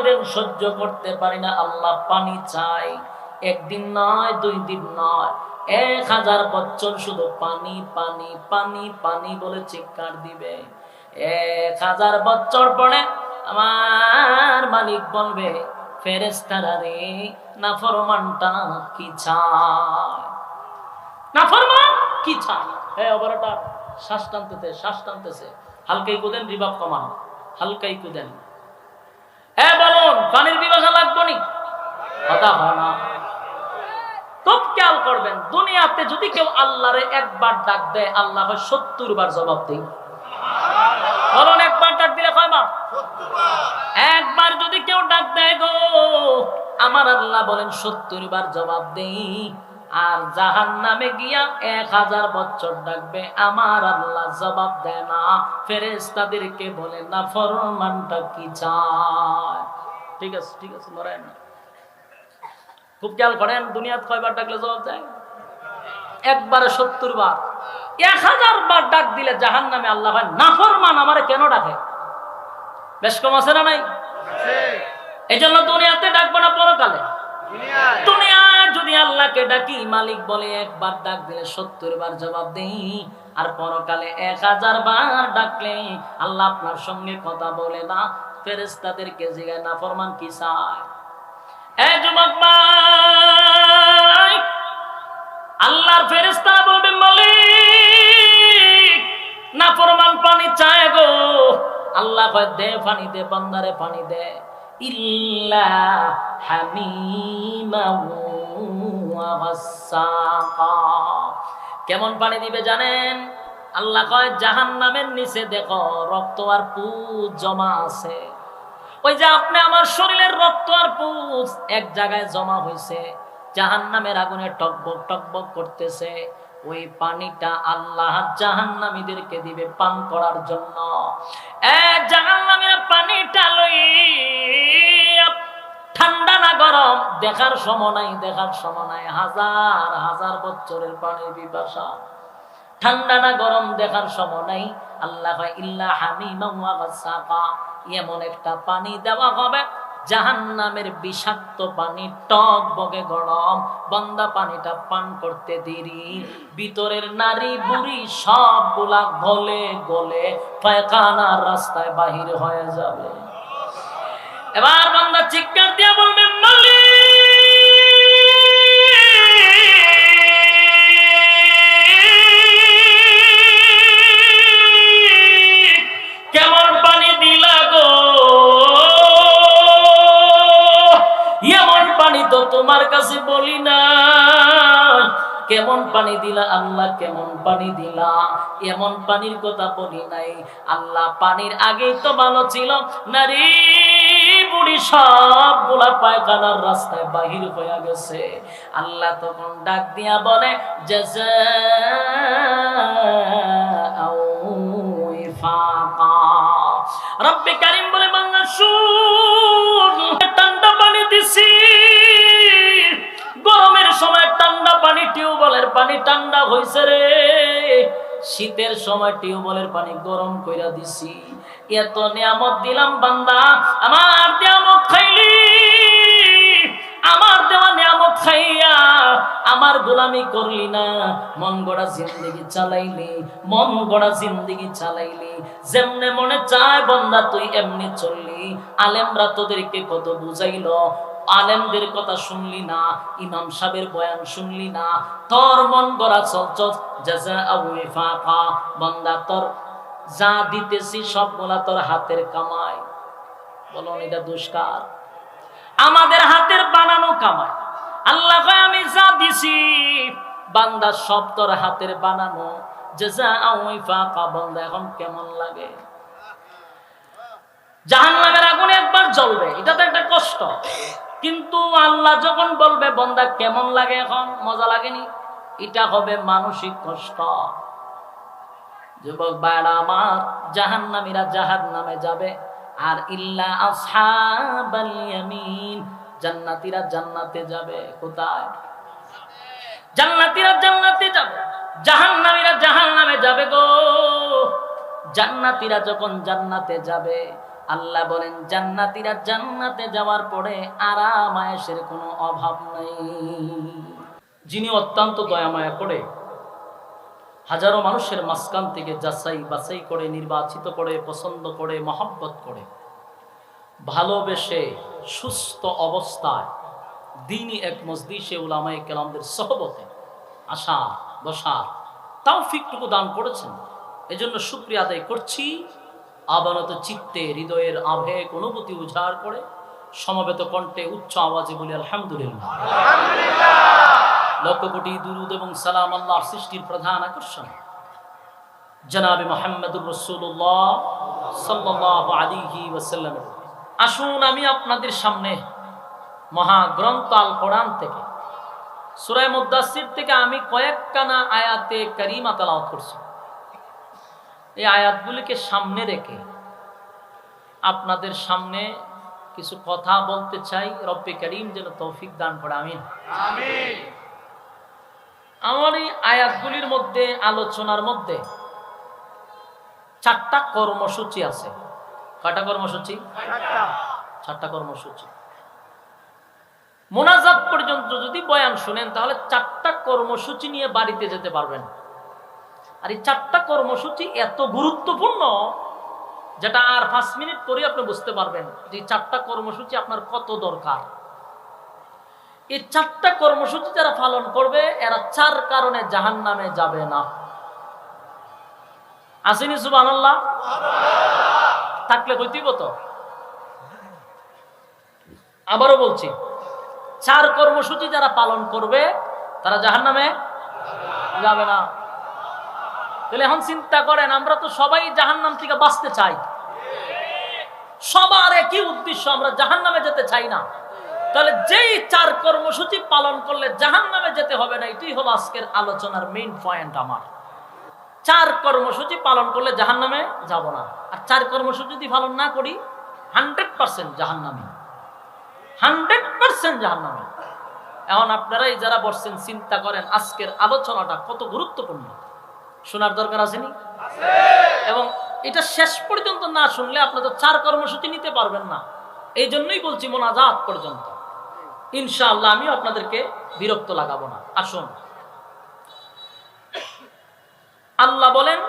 দেন, সহ্য করতে পারি না, আল্লাহ পানি চাই। একদিন নয়, 2 দিন নয়, 1000 বছর শুধু পানি পানি পানি পানি বলে চিৎকার দিবে। 1000 বছর পরে আমার মালিক বলবে, ফেরেশতারা রে, নাফরমানটা কি চায়, নাফরমান কি চায়? অবরাটা শ্বাস টানতেছে, হালকাই কুদেন, রিবাব কমান, হালকাই কুদেন। বলুন, পানির বিভাষা লাগবো নি? কথা হয় না। খুব খেয়াল করবেন, দুনিয়াতে যদি কেউ আল্লাহরে একবার ডাক দেয়, আল্লাহ 70 বার জবাব দেয়। বলুন, একবার ডাক দিলে কয়বার? 70 বার। একবার যদি কেউ ডাক দেয় গো, আমার আল্লাহ বলেন 70 বার জবাব দেই। আর জাহান্নামে গিয়া 1000 বছর ডাকবে, আমার আল্লাহ জবাব দেয় না। ফেরেশতাদেরকে বলে, না ফরমানটা কি চায়? ঠিক আছে, মরেন না। খুব খেয়াল করেন, দুনিয়াতে কয়বার ডাকলে জবাব দেয়? একবারে 70 বার। 1000 বার ডাক দিলে জাহান্নামে আল্লাহ হয়, নাফরমান আমারে কেন ডাকে? বেশ কম আছে না নাই? এই জন্য দুনিয়াতে ডাকবো না, পরকালে। দুনিয়ায় যদি আল্লাহকে ডাকি, মালিক বলে একবার ডাক দিলে 70 বার জবাব দেই। আর পরকালে 1000 বার ডাকলে আল্লাহ আপনার সঙ্গে কথা বলে না। ফেরেশতাদেরকে জিজ্ঞাসা, নাফরমান কি চায়? যুবক ভাই, আল্লাহর ফেরেশতারা বলবে, মালিক নাফরমান পানি চায় গো। আল্লাহ কয়, দে পানি দে, বান্দারে পানি দে। ইল্লা হামিমা ওয়া গাসসাকা। কেমন পানি দিবে জানেন? আল্লাহ কয়, জাহান্নামের নিচে দেখো রক্ত আর পুজ জমা আছে। ওই যে আপনি আমার শরীরের রক্ত আর পুজ এক জায়গায় জমা হয়েছে, জাহান্নামের আগুনে টকবক টকবক করতেছে। ওই পানিটা আল্লাহ জাহান্নামীদেরকে দিবে পান করার জন্য। জাহান্নামের পানিটা লইয়া, ঠান্ডা না গরম দেখার সময় নাই, 1000 বছরের পানির পিপাসা। ঠান্ডা না গরম দেখার সময় নাই। আল্লাহ কয়, ইল্লা হামিমা ওয়া গাসসাকা। এমন একটা পানি দেওয়া হবে, জাহান্নামের বিষাক্ত পানি, টক বগে গরম। বান্দা পানিটা পান করতে দেরি, ভিতরের নারী বুড়ি সবগুলা গলে গলে পায়খানার রাস্তায় বাহির হয়ে যাবে। এবার বান্দা চিৎকার দিয়ে বলবে, মালিক কেমন পানি দিলা গো? এমন পানি তো তোমার কাছে বলি না। কেমন পানি দিলা আল্লাহ, কেমন পানি দিলা? এমন পানির কথা বলি নাই। আল্লাহ পানির আগেই তো ভালো ছিল, নারী বুড়ি সবগুলা পায়খানার রাস্তায় বাহির হয়ে গেছে। আল্লাহ তখন ডাক দিয়া বলে, জাযাআউ ওয়াফাকা। রব্বে কারীম বলে, বান্দা শুন, ঠান্ডা পানি দিছি, গরমের সময় ঠান্ডা পানি, টিউবওয়েলের পানি ঠান্ডা হইছে রে। শীতের সময় টিউবওয়েলের পানি গরম কইরা দিছি। এত নিয়ামত দিলাম বান্দা, আমার নিয়ামত খাইলি, আমার দেওয়া নিয়ামত খাইয়া আমার গোলামি করলি না। মন গড়া জিন্দেগি চালাইলি, যেমনে মনে চায় বান্দা তুই এমনি চললি। আলেমরা তোদেরকে কত বুঝাইলো, আলেমদের কথা শুনলি না, ইমাম সাহেবের বয়ান শুনলি না, তোর মন গড়া চলছ। জাযাআউ ওয়াফাকা। বান্দা তোর যা দিতেছি সবগুলা তোর হাতের কামাই। বলুন, এটা দুষ্কার? আমাদের হাতের বানানো কামাই। আল্লাহ কয়, আমি যা দিছি বান্দা সব তোর হাতের বানানো। জাযাআউ ওয়াফাকা। বান্দা এখন কেমন লাগে? জাহান্নামের আগুনে একবার জ্বলবে, এটা তো একটা কষ্ট। কিন্তু আল্লাহ যখন বলবে, বান্দা কেমন লাগে এখন, মজা লাগেনি, এটা হবে মানসিক কষ্ট। যুবক ভাইরা আমার, জাহান্নামীরা জাহান্নামে যাবে, আর ইল্লা আসহাবাল ইয়ামিন, জান্নাতীরা জান্নাতে যাবে। কোথায়? জান্নাতীরা জান্নাতে যাবে, জাহান্নামীরা জাহান্নামে যাবে গো। জান্নাতীরা যখন জান্নাতে যাবে, আল্লাহ বলেন জান্নাতীরা জান্নাতে যাওয়ার পরে আরাম আয়েশের কোনো অভাব নাই। যিনি অত্যন্ত দয়ামায়া করে হাজারো মানুষের মাঝখান থেকে যাচাই বাছাই করে নির্বাচিত করে পছন্দ করে মহব্বত করে ভালোবেসে সুস্থ অবস্থায় দ্বীনি এক মজলিসে উলামায়ে কেরামদের সহবতে আসা বসা তৌফিকটুকু দান করেছেন, এজন্য শুকরিয়া আদায় করছি। আবারত চিত্তে হৃদয়ের আবেগ অনুভূতি উজাড় করে সমবেত কণ্ঠে উচ্চ আওয়াজে বলি আলহামদুলিল্লাহ। লক্ষ কোটি দুরুদ এবং সালাম আল্লাহর সৃষ্টির প্রধান আকর্ষণ জনাবে মুহাম্মদুর রাসূলুল্লাহ সাল্লাল্লাহু আলাইহি ওয়াসাল্লাম। আসুন আমি আপনাদের সামনে মহাগ্রন্থ আল কোরআন থেকে সূরা মুদ্দাসসির থেকে আমি কয়েকখানা আয়াতে কারিমা তেলাওয়াত করছি। এই আয়াতগুলিকে সামনে রেখে আপনাদের সামনে কিছু কথা বলতে চাই। রব্বে কারীম যেন তৌফিক দান করে, আমিন আমিন। আমার এই আয়াতগুলির মধ্যে আলোচনার মধ্যে 4টা কর্মসূচি আছে। কয়টা কর্মসূচি? 4টা কর্মসূচি। মোনাজাত পর্যন্ত যদি বয়ান শুনেন তাহলে 4টা কর্মসূচি নিয়ে বাড়িতে যেতে পারবেন। আর এই 4টা কর্মসূচি এত গুরুত্বপূর্ণ যেটা আর 5 মিনিট পরে আপনি বুঝতে পারবেন যে 4টা কর্মসূচি আপনার কত দরকার। এই 4টা কর্মসূচি যারা পালন করবে এরা 4 কারণে জাহান্নামে যাবে না। আসেনি সুবহানাল্লাহ? থাকলে কইতিব তো। আবারও বলছি, 4 কর্মসূচি যারা পালন করবে তারা জাহান্নামে যাবে না। তাহলে এখন চিন্তা করেন, আমরা তো সবাই জাহান্নাম থেকে বাঁচতে চাই, সবার একই উদ্দেশ্য, আমরা জাহান্নামে যেতে চাই না। তাহলে যেই 4 কর্মসূচি পালন করলে জাহান্নামে যেতে হবে না, এটাই হলো আজকের আলোচনার মেইন পয়েন্ট। আমার 4 কর্মসূচি পালন করলে জাহান্নামে যাব না। আর 4 কর্মসূচি যদি পালন না করি 100% জাহান্নামে, 100% জাহান্নামে। এখন আপনারাই যারা বসছেন চিন্তা করেন আজকের আলোচনাটা কত গুরুত্বপূর্ণ, শোনার দরকার আসেনি? এবং এটা শেষ পর্যন্ত না শুনলে আপনি তো 4 কর্মসূচি নিতে পারবেন না। এই জন্যই বলছি মোনাজাত পর্যন্ত। ইনশাআল্লাহ আমিও আপনাদেরকে বিরক্ত লাগাবো না। আসুন, আল্লাহ বলেন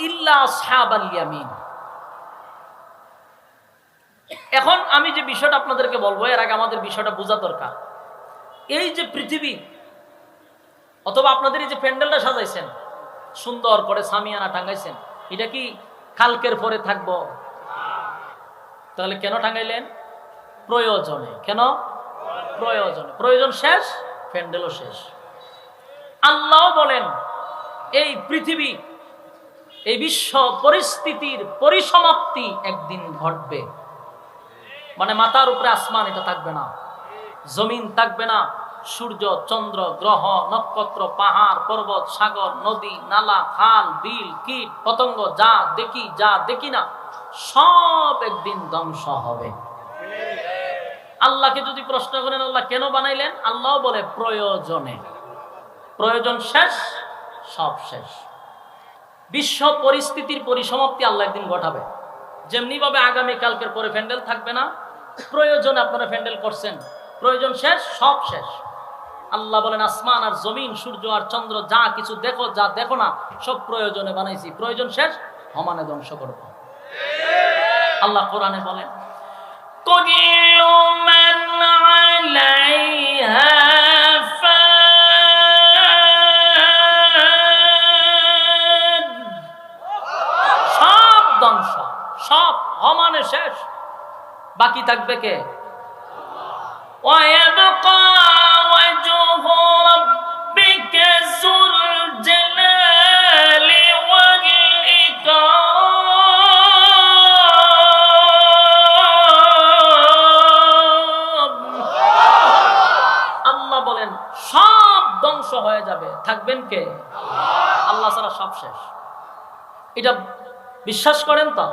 ইল্লা আসহাবাল ইয়ামিন। এখন আমি যে বিষয়টা আপনাদেরকে বলবো এর আগে আমাদের বিষয়টা বোঝা দরকার। এই যে পৃথিবী অথবা আপনাদের এই যে প্যান্ডেলটা সাজাইছেন, সুন্দর করে সামিয়ানা টাঙ্গাইছেন, এটা কি কালকের পরে থাকবো? তাহলে কেন টাঙ্গাইলেন? প্রয়োজনে। কেন? প্রয়োজনে। প্রয়োজন শেষ, প্যান্ডেলও শেষ। আল্লাহ বলেন এই পৃথিবী, এই বিশ্ব পরিস্থিতির পরিসমাপ্তি একদিন ঘটবে। মানে মাথার উপরে আসমান এটা থাকবে না, জমিন থাকবে না, সূর্য চন্দ্র গ্রহ নক্ষত্র পাহাড় পর্বত সাগর নদী নালা খাল বিল কীট পতঙ্গ যা দেখি যা দেখি না সব একদিন ধ্বংস হবে। আল্লাহকে যদি প্রশ্ন করেন আল্লাহ কেন বানাইলেন, আল্লাহ বলে প্রয়োজনে। প্রয়োজন শেষ, সব শেষ। বিশ্ব পরিস্থিতির পরিসমাপ্তি আল্লাহ একদিন ঘটাবে। যেমনি ভাবে আগামী কালকের পরে প্যান্ডেল থাকবে না, প্রয়োজনে আপনারা প্যান্ডেল করছেন, প্রয়োজন শেষ, সব শেষ। আল্লাহ বলেন আসমান আর জমিন সূর্য আর চন্দ্র যা কিছু দেখো যা দেখো না সব প্রয়োজনে বানাইছি, প্রয়োজন শেষ, সমানে ধ্বংস করব। আল্লাহ কোরআনে বলেন কুল্লু মান আলাইহা ফান। সব ধ্বংস, সব সমানে শেষ, বাকি থাকবে কে? ওয়ায়াবকা ওয়াজহু রাব্বিকা যুল জালালি ওয়াল ইকরাম। আল্লাহ বলেন সব ধ্বংস হয়ে যাবে, থাকবেন কে? আল্লাহ ছাড়া সব শেষ। এটা বিশ্বাস করেন তো?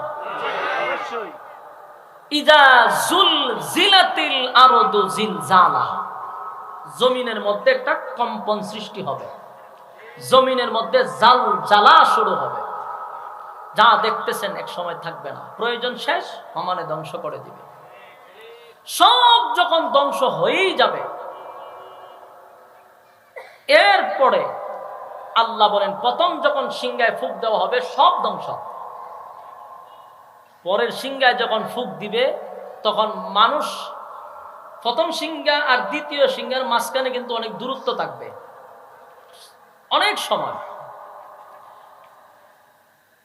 অবশ্যই। ইদা জুলজিলাতিল আরদু জিলজালাহা, জমিনের মধ্যে একটা কম্পন সৃষ্টি হবে, জমিনের মধ্যে জালজালা শুরু হবে। যা দেখতেছেন এক সময় থাকবে না, প্রয়োজন শেষ সমানে ধ্বংস করে দিবে। সব যখন ধ্বংস হয়েই যাবে, এরপরে আল্লাহ বলেন প্রথম যখন সিংহায় ফুঁক দেওয়া হবে সব ধ্বংস, পরের সিংহায় যখন ফুঁক দিবে তখন মানুষ, প্রথম সিংহা আর দ্বিতীয় সিংহার মাঝখানে কিন্তু অনেক দূরত্ব থাকবে, অনেক সময়।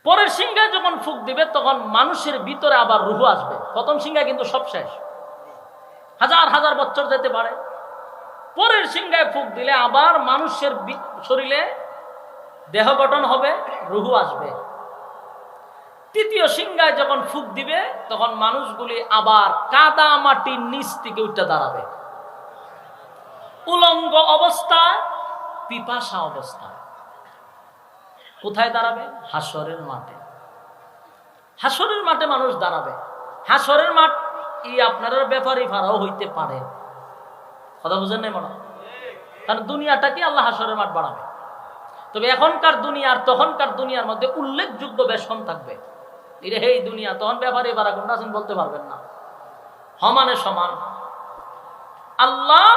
পরের সিংহায় যখন ফুঁক দিবে তখন মানুষের ভিতরে আবার রূহ আসবে। প্রথম সিংহায় কিন্তু সব শেষ, হাজার হাজার বছর যেতে পারে। পরের সিংহায় ফুঁক দিলে আবার মানুষের শরীরে দেহ গঠন হবে, রূহ আসবে। তৃতীয় সিংহায় যখন ফুঁক দিবে তখন মানুষগুলি আবার কাদা মাটির নিচ থেকে উঠে দাঁড়াবে, উলঙ্গ অবস্থায়, পিপাসা অবস্থায়। কোথায় দাঁড়াবে? হাসরের মাঠে। হাসরের মাঠে মানুষ দাঁড়াবে। হাসরের মাঠ আপনার ব্যাপারী ভাড়াও হইতে পারে, কথা বুঝেন নাই মনে? কারণ দুনিয়াটা কি আল্লাহ হাসরের মাঠ বাড়াবে। তবে এখনকার দুনিয়া আর তখনকার দুনিয়ার মধ্যে উল্লেখযোগ্য বেশন থাকবে। এই দুনিয়া তখন ব্যাপারী ভাড়া কোনটা আছেন বলতে পারবেন না, সমানে সমান। আল্লাহ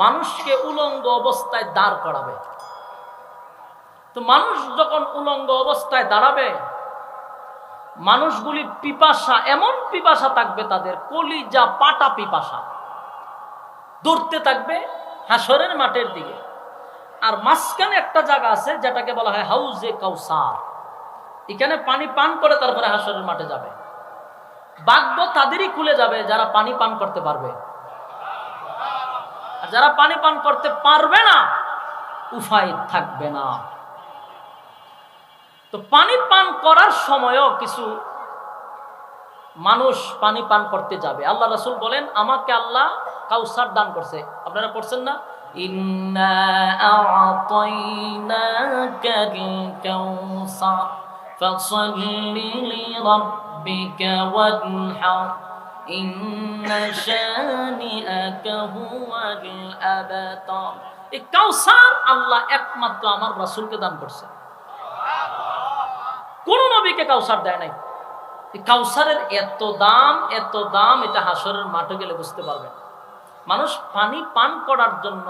মানুষকে উলঙ্গ অবস্থায় দাঁড় করাবে। তো মানুষ যখন উলঙ্গ অবস্থায় দাঁড়াবে, মানুষগুলি পিপাসা, এমন পিপাসা থাকবে তাদের, কলিজা পাটা পিপাসা, দৌড়তে থাকবে হাসরের মাঠের দিকে। আর মাঝখানে একটা জায়গা আছে যেটাকে বলা হয় হাউজে কাউসার। এখানে পানি পান করে তারপরে হাসরের মাঠে যাবে। ভাগ্য তাদেরই খুলে যাবে যারা পানি পান করতে পারবে, আর যারা পানি পান করতে পারবে না উপায় থাকবে না। তো পানি পান করার সময়ও কিছু মানুষ পানি পান করতে যাবে। আল্লাহ রাসূল বলেন আমাকে আল্লাহ কাউসার দান করছে। আপনারা পড়ছেন না, ইন্না আ'তাইনাকাল কাউসার ফাসল্লি লিরাব্বিকা ওয়ানহার ইন্না শানিআকা হুয়াল আবতার। এই কাউসার আল্লাহ একমাত্র আমার রাসূলকে দান করছে, কোন নবীকে কাউসার দেয় নাই। কাউসারের এত দাম, এত দাম, এটা হাসরের মাঠে গেলে বুঝতে পারবেন। মানুষ পানি পান করার জন্য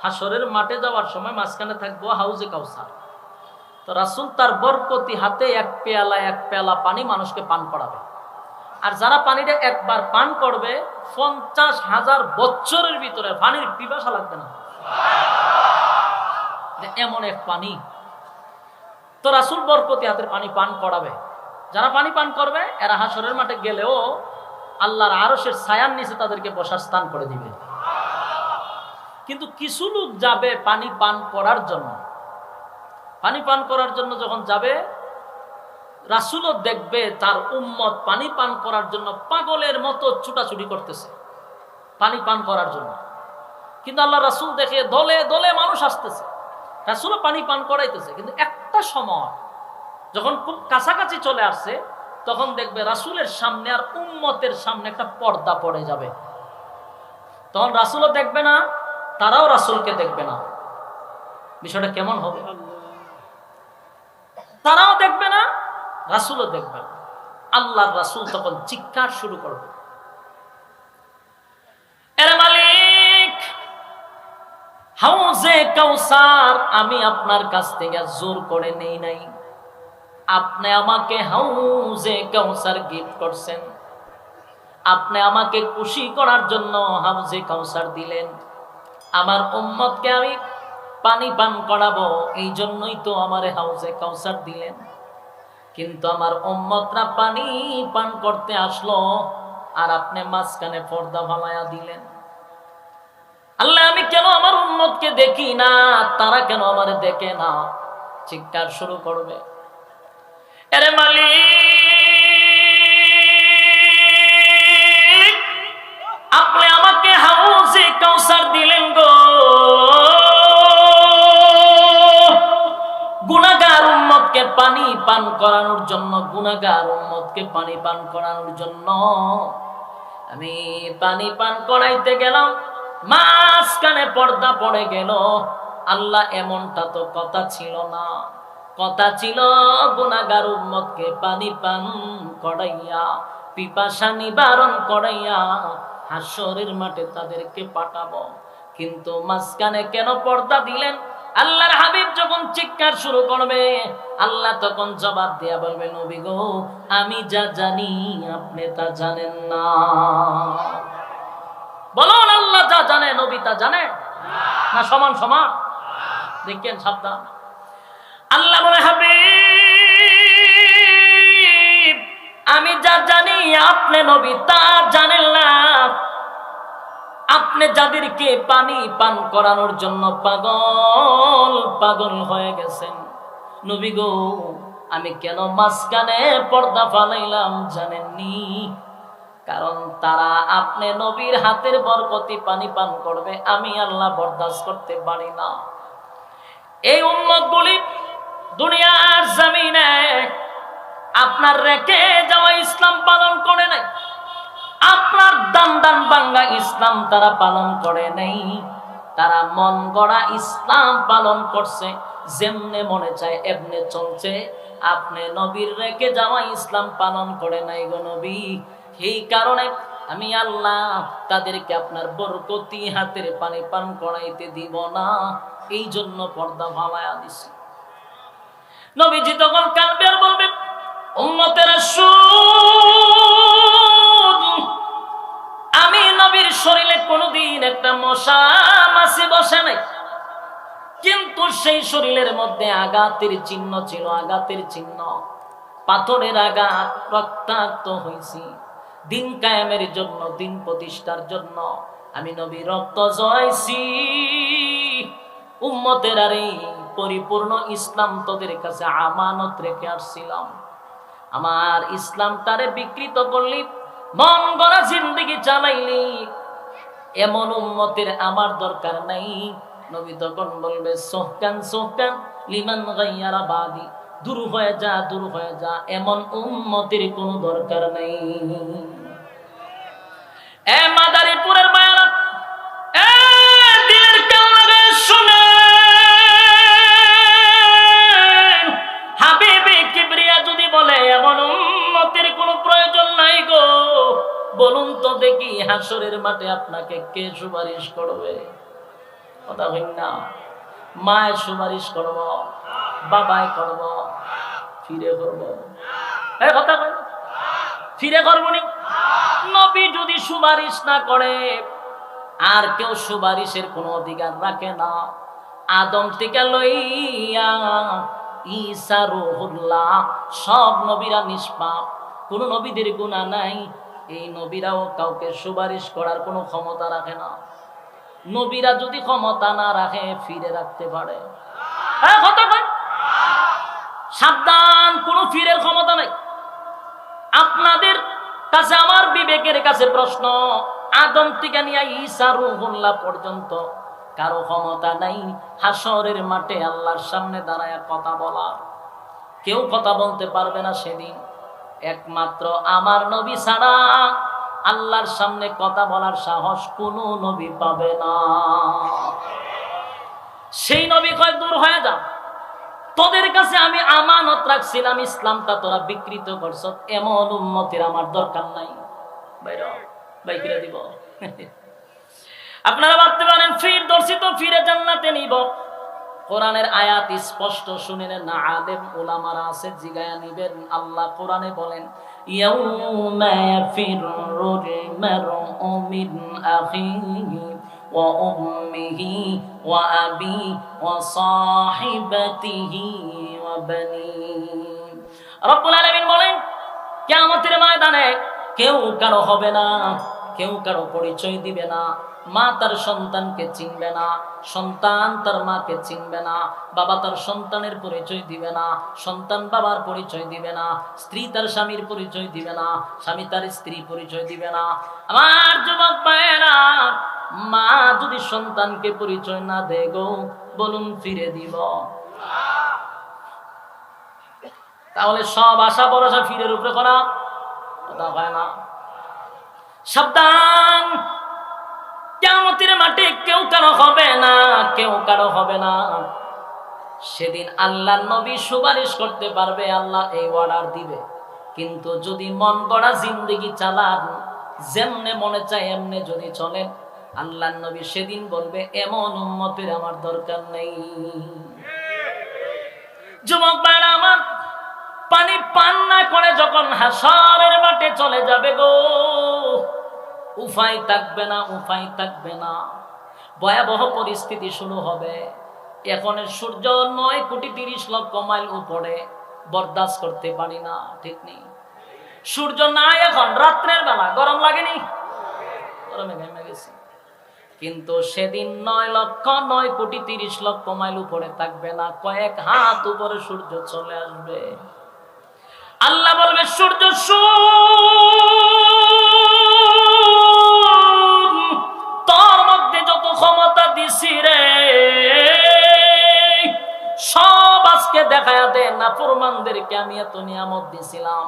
হাসরের মাঠে যাওয়ার সময় মাঝখানে থাকবো হাউজে কাউসার। তো রাসূল তার বরকতি হাতে এক পেয়ালা পানি মানুষকে পান করাবে। আর যারা পানিটা একবার পান করবে 50,000 বছরের ভিতরে পানির পিপাসা লাগবে না, এমন এক পানি। তো রাসূল বরকতি হাতের পানি পান করাবে। যারা পানি পান করবে এরা হাসরের মাঠে গেলেও আল্লাহর আরশের ছায়ার নিচে তাদেরকে বসার স্থান করে দিবে। কিন্তু কিছু লোক যাবে পানি পান করার জন্য, পানি পান করার জন্য যখন যাবে রাসূলও দেখবে তার উম্মত পানি পান করার জন্য পাগলের মতো ছুটাছুটি করতেছে পানি পান করার জন্য। কিন্তু আল্লাহ রাসূল দেখে দলে দলে মানুষ আসতেছে, রাসূলও পানি পান করাইতেছে। কিন্তু একটা সময় যখন খুব কাছাকাছি চলে আসছে তখন দেখবে রাসূলের সামনে আর উম্মতের সামনে একটা পর্দা পড়ে যাবে। তখন রাসূলও দেখবে না, তারাও রাসূলকে দেখবে না। বিষয়টা কেমন হবে? তারাও দেখবে না, রাসূলও দেখবে না। আল্লাহর রাসূল তখন চিৎকার শুরু করবে, এর মালিক হাউজে কাউসার আমি আপনার কাছ থেকে জোর করে নেই নাই, আপনি আমাকে হাউজে কাউসার গিফট করছেন, আপনি আমাকে খুশি করার জন্য হাউজে কাউসার দিলেন। আমার উম্মতকে আমি পানি পান করাবো, এই জন্যই তো আমারে হাউজে কাউসার দিলেন। কিন্তু আমার উম্মতরা পানি পান করতে আসলো আর আপনি মাঝখানে পর্দা ফালায়া দিলেন। আল্লাহ আমি কেন আমার উম্মতকে দেখি না, তারা কেন আমারে দেখে না? চিৎকার শুরু করবে, আরে মালিক আপনি আমাকে হাউজে কাউসার দিলেন গো, গুনাহগার উম্মতকে পানি পান করানোর জন্য, গুনাহগার উম্মতকে পানি পান করানোর জন্য আমি পানি পান করাইতে গেলাম, মাঝখানে পর্দা পড়ে গেল। আল্লাহ এমনটা তো কথা ছিল না। কথা ছিল গুনাহগার উম্মতকে পানি পান করাইয়া, পিপাসা নিবারণ করাইয়া হাসরের মাঠে তাদেরকে পাঠাবো। কিন্তু মাঝখানে কেন পর্দা দিলেন? আল্লাহর হাবিব যখন চিৎকার শুরু করবে, আল্লাহ তখন জবাব দিয়া বলবে, নবী গো, আমি যা জানি আপনি তা জানেন না। বলুন, আল্লাহ যা জানে নবী তা জানে না? সমান সমান? দেখেন, সাবধান। আল্লাহ বলে, হাবিব, আমি যা জানি আপনি নবী তা জানেন না। আপনি যাদেরকে পানি পান করানোর জন্য পাগল পাগল হয়ে গেছেন, নবী গো, আমি কেন মাঝখানে পর্দা ফালাইলাম জানেননি? কারণ তারা আপনি নবীর হাতের বরকতি পানি পান করবে, আমি আল্লাহ বরদাস্ত করতে পারি না। এই উম্মতগুলি দুনিয়ার জমিনে আপনার রেখে যাওয়া ইসলাম পালন করে নাই, আপনার দান দান বাংলা ইসলাম তারা পালন করে নাই। তারা মন গড়া ইসলাম পালন করছে, যেমনে মনে চায় এমনে চলছে। আপনি নবীর রেখে যাওয়া ইসলাম পালন করে নাই গো নবী। এই কারণে আমি আল্লাহ তাদেরকে আপনার বরকতি হাতের পানি পান করাইতে দিব না। এই জন্য পর্দা ফালায়া দিছি। নবীজি তখন কাঁদবে আর বলবে, উম্মতেরা শুন, আমি নবীর শরীরে কোনোদিন একটা মশা মাছি বসে নাই, কিন্তু সেই শরীরের মধ্যে আঘাতের চিহ্ন ছিল, আঘাতের চিহ্ন, পাথরের আঘাত, রক্তাক্ত হয়েছি। দিন কায়েমের জন্য, দিন প্রতিষ্ঠার জন্য আমি নবী রক্ত জয়ছি। উম্মতের আর এই পরিপূর্ণ ইসলাম তোদের কাছে আমানত রেখে আসছিলাম। আমার ইসলামটারে বিকৃত করলি, মন গড়া জিন্দেগি চালাইলি, এমন উম্মতের আমার দরকার নাই। নবী তখন বলবে, সোহকান সোহকান লিমান গাইয়ারা বাদি, দূর হয়ে যা, দূর হয়ে যা, এমন উম্মতের কোনো দরকার নাই। এ মাদারীপুরের মায়েরা, এ দিলের কান লাগায় শুনেন, হাবিবে কিবরিয়া যদি বলে এমন উম্মতের কোনো প্রয়োজন নাই গো, বলুন তো দেখি হাসরের মাঠে আপনাকে কে সুপারিশ করবে? কথা হইন না? মায়ের সুপারিশ করব, বাবায় করব, ফিরে করব? কথা কই, ফিরে করবনি? নবী যদি সুপারিশ না করে, আর কেউ সুপারিশের কোনো অধিকার রাখে না। আদম থেকে লইয়া ঈসা রূহুল্লাহ, সব নবীরা নিষ্পাপ, কোন নবীদের গুনাহ নাই। এই নবীরাও কাউকে সুপারিশ করার কোনো ক্ষমতা রাখে না। নবীরা যদি ক্ষমতা না রাখে, ফিরে রাখতে পারে? সাবধান, কোন ফিরের ক্ষমতা নাই। আপনাদের কাছে আমার বিবেকের কাছে প্রশ্ন, আদম থেকে নিয়ে ঈসা রূহুল্লাহ পর্যন্ত কারো ক্ষমতা নাই হাসরের মাঠে আল্লাহর সামনে দাঁড়ায় কথা বলা। কেউ কথা বলতে পারবে না সেদিন, একমাত্র আমার নবী ছাড়া আল্লাহর সামনে কথা বলার সাহস কোন নবী পাবে না। সেই নবী কয়, দূর হয়ে যা, তোদের কাছে আমি আমানত রাখছিলাম, ইসলামটা তোরা বিকৃত করছ, এমন উম্মতের আমার দরকার নাই। বাইরে দিব। আপনারা ভাবতে পারেন ফির ধরছি তো ফিরে জান্নাতে নিব। কোরআনের আয়াত স্পষ্ট শুনেন না, আলেম উলামারা আছে, জিগায়া নিবেন। আল্লাহ কোরআনে বলেন, ইয়াউমা ইয়াফিরুল মারউ মিন আখিহি ওয়া উম্মিহি ওয়া আবি ওয়া সাহিবাতিহি ওয়া বানি। রব্বুল আলামিন বলেন, কিয়ামতের ময়দানে কেউ কারো হবে না, কেউ কারো পরিচয় দিবে না। মা তার সন্তানকে চিনবে না, সন্তান তার মাকে চিনবে না, বাবা তার সন্তানের পরিচয় দিবে না, সন্তান বাবার পরিচয় দিবে না, স্ত্রী তার স্বামীর পরিচয় দিবে না, স্বামী তার স্ত্রী পরিচয় দিবে না। আমার যুবক ভাইয়েরা, মা যদি সন্তানকে পরিচয় না দেয় গো, বলুন ফিরে দিব? তাহলে সব আশা ভরসা ফিরের উপরে করা কথা হয় না। সাবধান, কিয়ামতের মাঠে কেউ কারো হবে না, কেউ কারো হবে না। সেদিন আল্লাহর নবী সুপারিশ করতে পারবে, আল্লাহ এই অর্ডার দিবে। কিন্তু যদি মন গড়া জিন্দেগি চালান, যেমনে মনে চায় এমনে যদি চলেন, আল্লাহর নবী সেদিন বলবে এমন উম্মতের আমার দরকার নেই। যুবক ভাইরা আমার, পানি পান না করে যখন হাসরের মাঠে চলে যাবে গো, উপায় থাকবে না, উপায় থাকবে না। ভয়াবহ পরিস্থিতি শুরু হবে। এখন সূর্য 9,30,00,000 মাইল উপরে, বরদাস্ত করতে পারি না, ঠিক নেই? সূর্য নাই এখন, রাত্রের বেলা গরম লাগেনি? গরমে ঘেমে গেছি। কিন্তু সেদিন 9,30,00,000 মাইল উপরে থাকবে না, কয়েক হাত উপরে সূর্য চলে আসবে। আল্লাহ বলবে সূর্য তোর মধ্যে যত ক্ষমতা দিছি রে, সব আজকে দেখায়া দে। নাফরমানদেরকে আমি এত নিয়ামত দিছিলাম,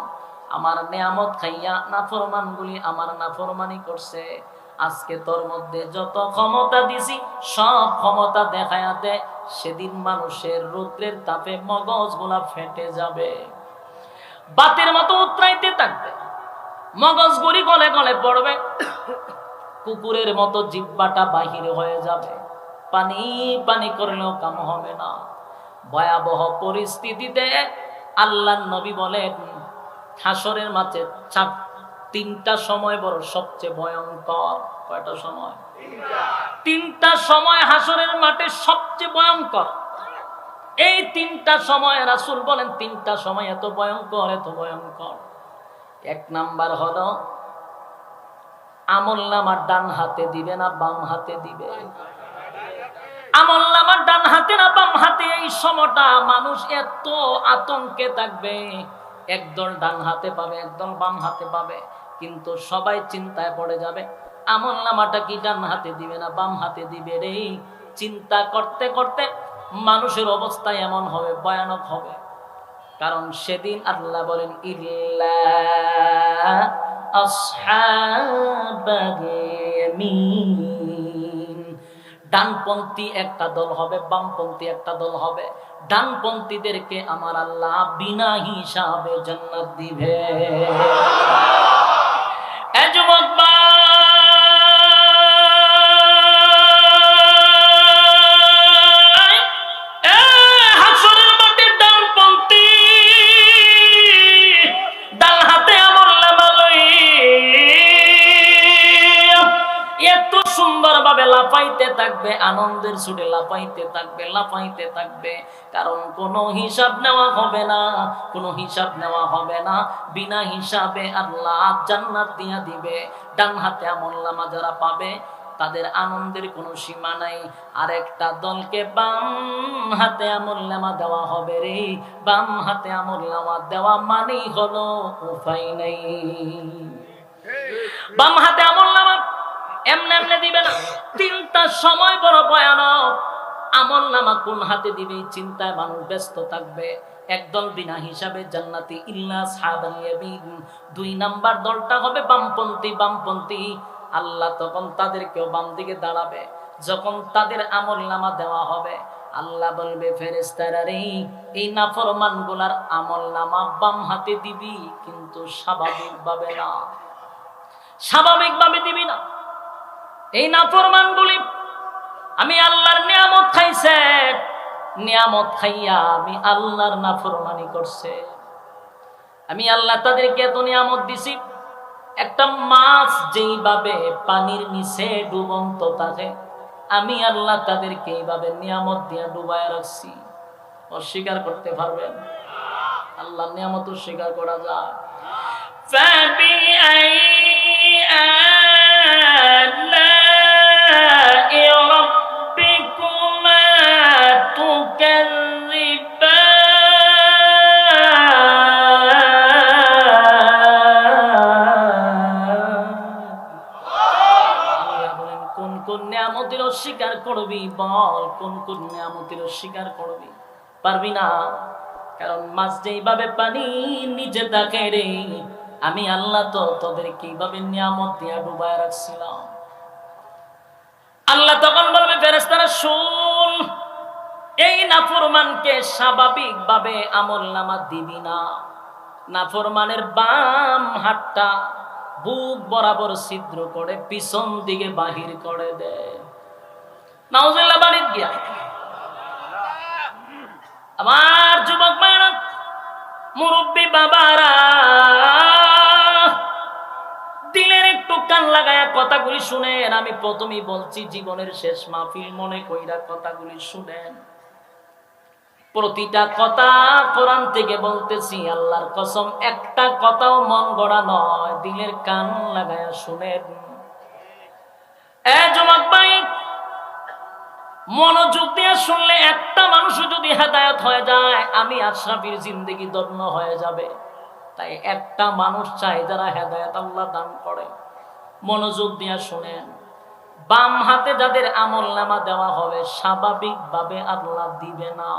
আমার নিয়ামত খাইয়া নাফরমানগুলি আমার নাফরমানি করছে। আজকে তোর মধ্যে যত ক্ষমতা দিছি সব ক্ষমতা দেখায়া দে। সেদিন মানুষের রৌদ্রের তাপে মগজগুলা ফেটে যাবে, বাতের মতো উতরাইতে থাকবে, মগজগুলি গলে গলে পড়বে, কুকুরের মতো জিহ্বাটা বাহির হয়ে যাবে, পানি পানি করলেও কাম হবে না। ভয়াবহ পরিস্থিতিতে আল্লাহর নবী বলেন হাসরের মাঝে তিনটা সময় বড় সবচেয়ে ভয়ঙ্কর। কয়টা সময়? তিনটা সময় হাসরের মাঠে সবচেয়ে ভয়ঙ্কর। এই তিনটা সময় রাসূল বলেন তিনটা সময় এত ভয়ঙ্কর, এত ভয়ঙ্কর। এক নাম্বার হলো আমলনামা ডান হাতে দিবে না বাম হাতে দিবে। আমলনামা ডান হাতে না বাম হাতে, এই সময়টা মানুষ এত আতঙ্কে থাকবে। একদল ডান হাতে পাবে, একদল বাম হাতে পাবে, কিন্তু সবাই চিন্তায় পড়ে যাবে আমলনামাটা কি ডান হাতে দিবে না বাম হাতে দিবে রে। চিন্তা করতে করতে মানুষের অবস্থা এমন হবে, ভয়ানক হবে। কারণ সেদিন আল্লাহ বলেন ইল্লা আসহাবাল ইয়ামিন, ডানপন্থী একটা দল হবে, বামপন্থী একটা দল হবে। ডানপন্থীদেরকে আমার আল্লাহ বিনা হিসাবে জান্নাত দিবে। এ যুবক লাফাইতে থাকবে, আনন্দের ছুটে লাফাইতে থাকবে, লাফাইতে থাকবে। কারণ কোনো হিসাব নেওয়া হবে না, কোনো হিসাব নেওয়া হবে না। বিনা হিসাবে আল্লাহ জান্নাত দিয়া দিবে। ডান হাতে আমলনামা যারা পাবে তাদের আনন্দের কোনো সীমা নাই। আরেকটা দলকে বাম হাতে আমলনামা দেওয়া হবে রে। বাম হাতে আমলনামা দেওয়া মানেই হলো উপায় নাই। বাম হাতে আমলনামা এমনে এমনে দিবে না। তিনটা সময় বড় ভয়ানক। আমলনামা কোন হাতে দিবে চিন্তায় মানুষ ব্যস্ত থাকবে। একদল বিনা হিসাবে জান্নাতি ইল্লা আসহাবাল ইয়ামিন। দুই নাম্বার দলটা হবে বামপন্থী, বামপন্থী। আল্লাহ তখন তাদেরকেও বাম দিকে দাঁড়াবে। যখন তাদের আমলনামা দেওয়া হবে আল্লাহ বলবে ফেরেশতারা রে, এই নাফরমানগুলার আমলনামা বাম হাতে দিবি, কিন্তু স্বাভাবিকভাবে না, স্বাভাবিকভাবে দিবি না। এই নাফরমানগুলি আমি আল্লাহর নিয়ামত খাইছে, নিয়ামত খাইয়া আমি আল্লাহর নাফরমানি করছে। আমি আল্লাহ তাদেরকে এত নিয়ামত দিছি, একটা মাছ যেইভাবে পানির নিচে ডুবন্ত থাকে, আমি আল্লাহ তাদেরকে এইভাবে নিয়ামত দিয়া ডুবায় রাখছি। অস্বীকার করতে পারবেন? আল্লাহর নিয়ামত অস্বীকার করা যায়? অস্বীকার করবি? বল কোন কোন নিয়ামতের অস্বীকার করবি? পারবি না। কারণ মাছ যেইভাবে পানি নিচে থাকে রে, আমি আল্লাহ তো তোদেরকে এইভাবে নিয়ামত দিয়া ডুবায় রাখছিলাম। আল্লাহ তখন বলবে ফেরেশতারা শুন, এই নাফরমানকে স্বাভাবিকভাবে আমলনামা দিবি না। নাফরমানের বাম হাতটা বুক বরাবর ছিদ্র করে পিছন দিকে বাহির করে দে। নাউজুবিল্লাহ বাড়িত গিয়া। আমার যুবক ভাইরা, মুরব্বী বাবারা, দিলের একটু কান লাগায়া কথাগুলি শুনেন। আমি প্রথমেই বলছি, জীবনের শেষ মাহফিল মনে কইরা কথাগুলি শুনেন। প্রতিটা কথা কোরআন থেকে বলতেছি, আল্লাহর কসম, একটা কথাও মন গড়া নয়। দিলের কান লাগায়া শুনেন। যুবক ভাই, মনোযোগ দিয়ে শুনলে একটা মানুষও যদি হেদায়েত হয়ে যায়, আমি আশরাফির জিন্দেগি ধন্য হয়ে যাবে। তাই একটা মানুষ চাই যারা হেদায়েত আল্লাহ দান করে। মনোযোগ দিয়ে শুনেন। বাম হাতে যাদের আমলনামা দেওয়া হবে, স্বাভাবিকভাবে আল্লাহ দিবে না।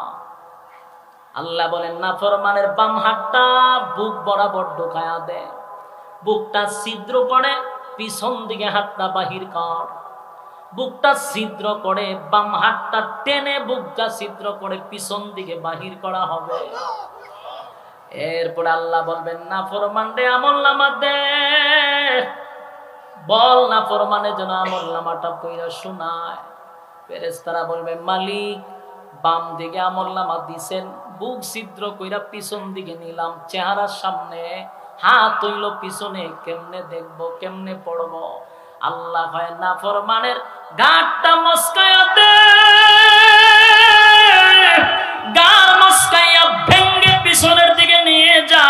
আল্লাহ বলেন, নাফরমানের বাম হাতটা বুক বরাবর ঢোকায়া দে, বুকটা ছিদ্র করে পিছন দিকে হাতটা বাহির কর। বুকটা ছিদ্র করে বাম হাতটা টেনে বুকটা ছিদ্র করে পিছন দিকে বাহির করা হবে। এরপর আল্লাহ বলবেন, নাফরমানরে আমলনামা দে। বল নাফরমানের জন্য আমলনামাটা পড়া শোনায়। ফেরেশতারা বলবে, মালিক, বাম দিকে আমলনামা দিছেন, বুক ছিদ্র কইরা পিছন দিকে নিলাম, চেহারার সামনে, হাত হইল পিছনে, কেমনে দেখবো, কেমনে পড়বো? আল্লাহ হয়, নাফরমানের গাঁটটা মস্কায়া দে, গার মস্কায়া ভেঙ্গে পিছনের দিকে নিয়ে যা।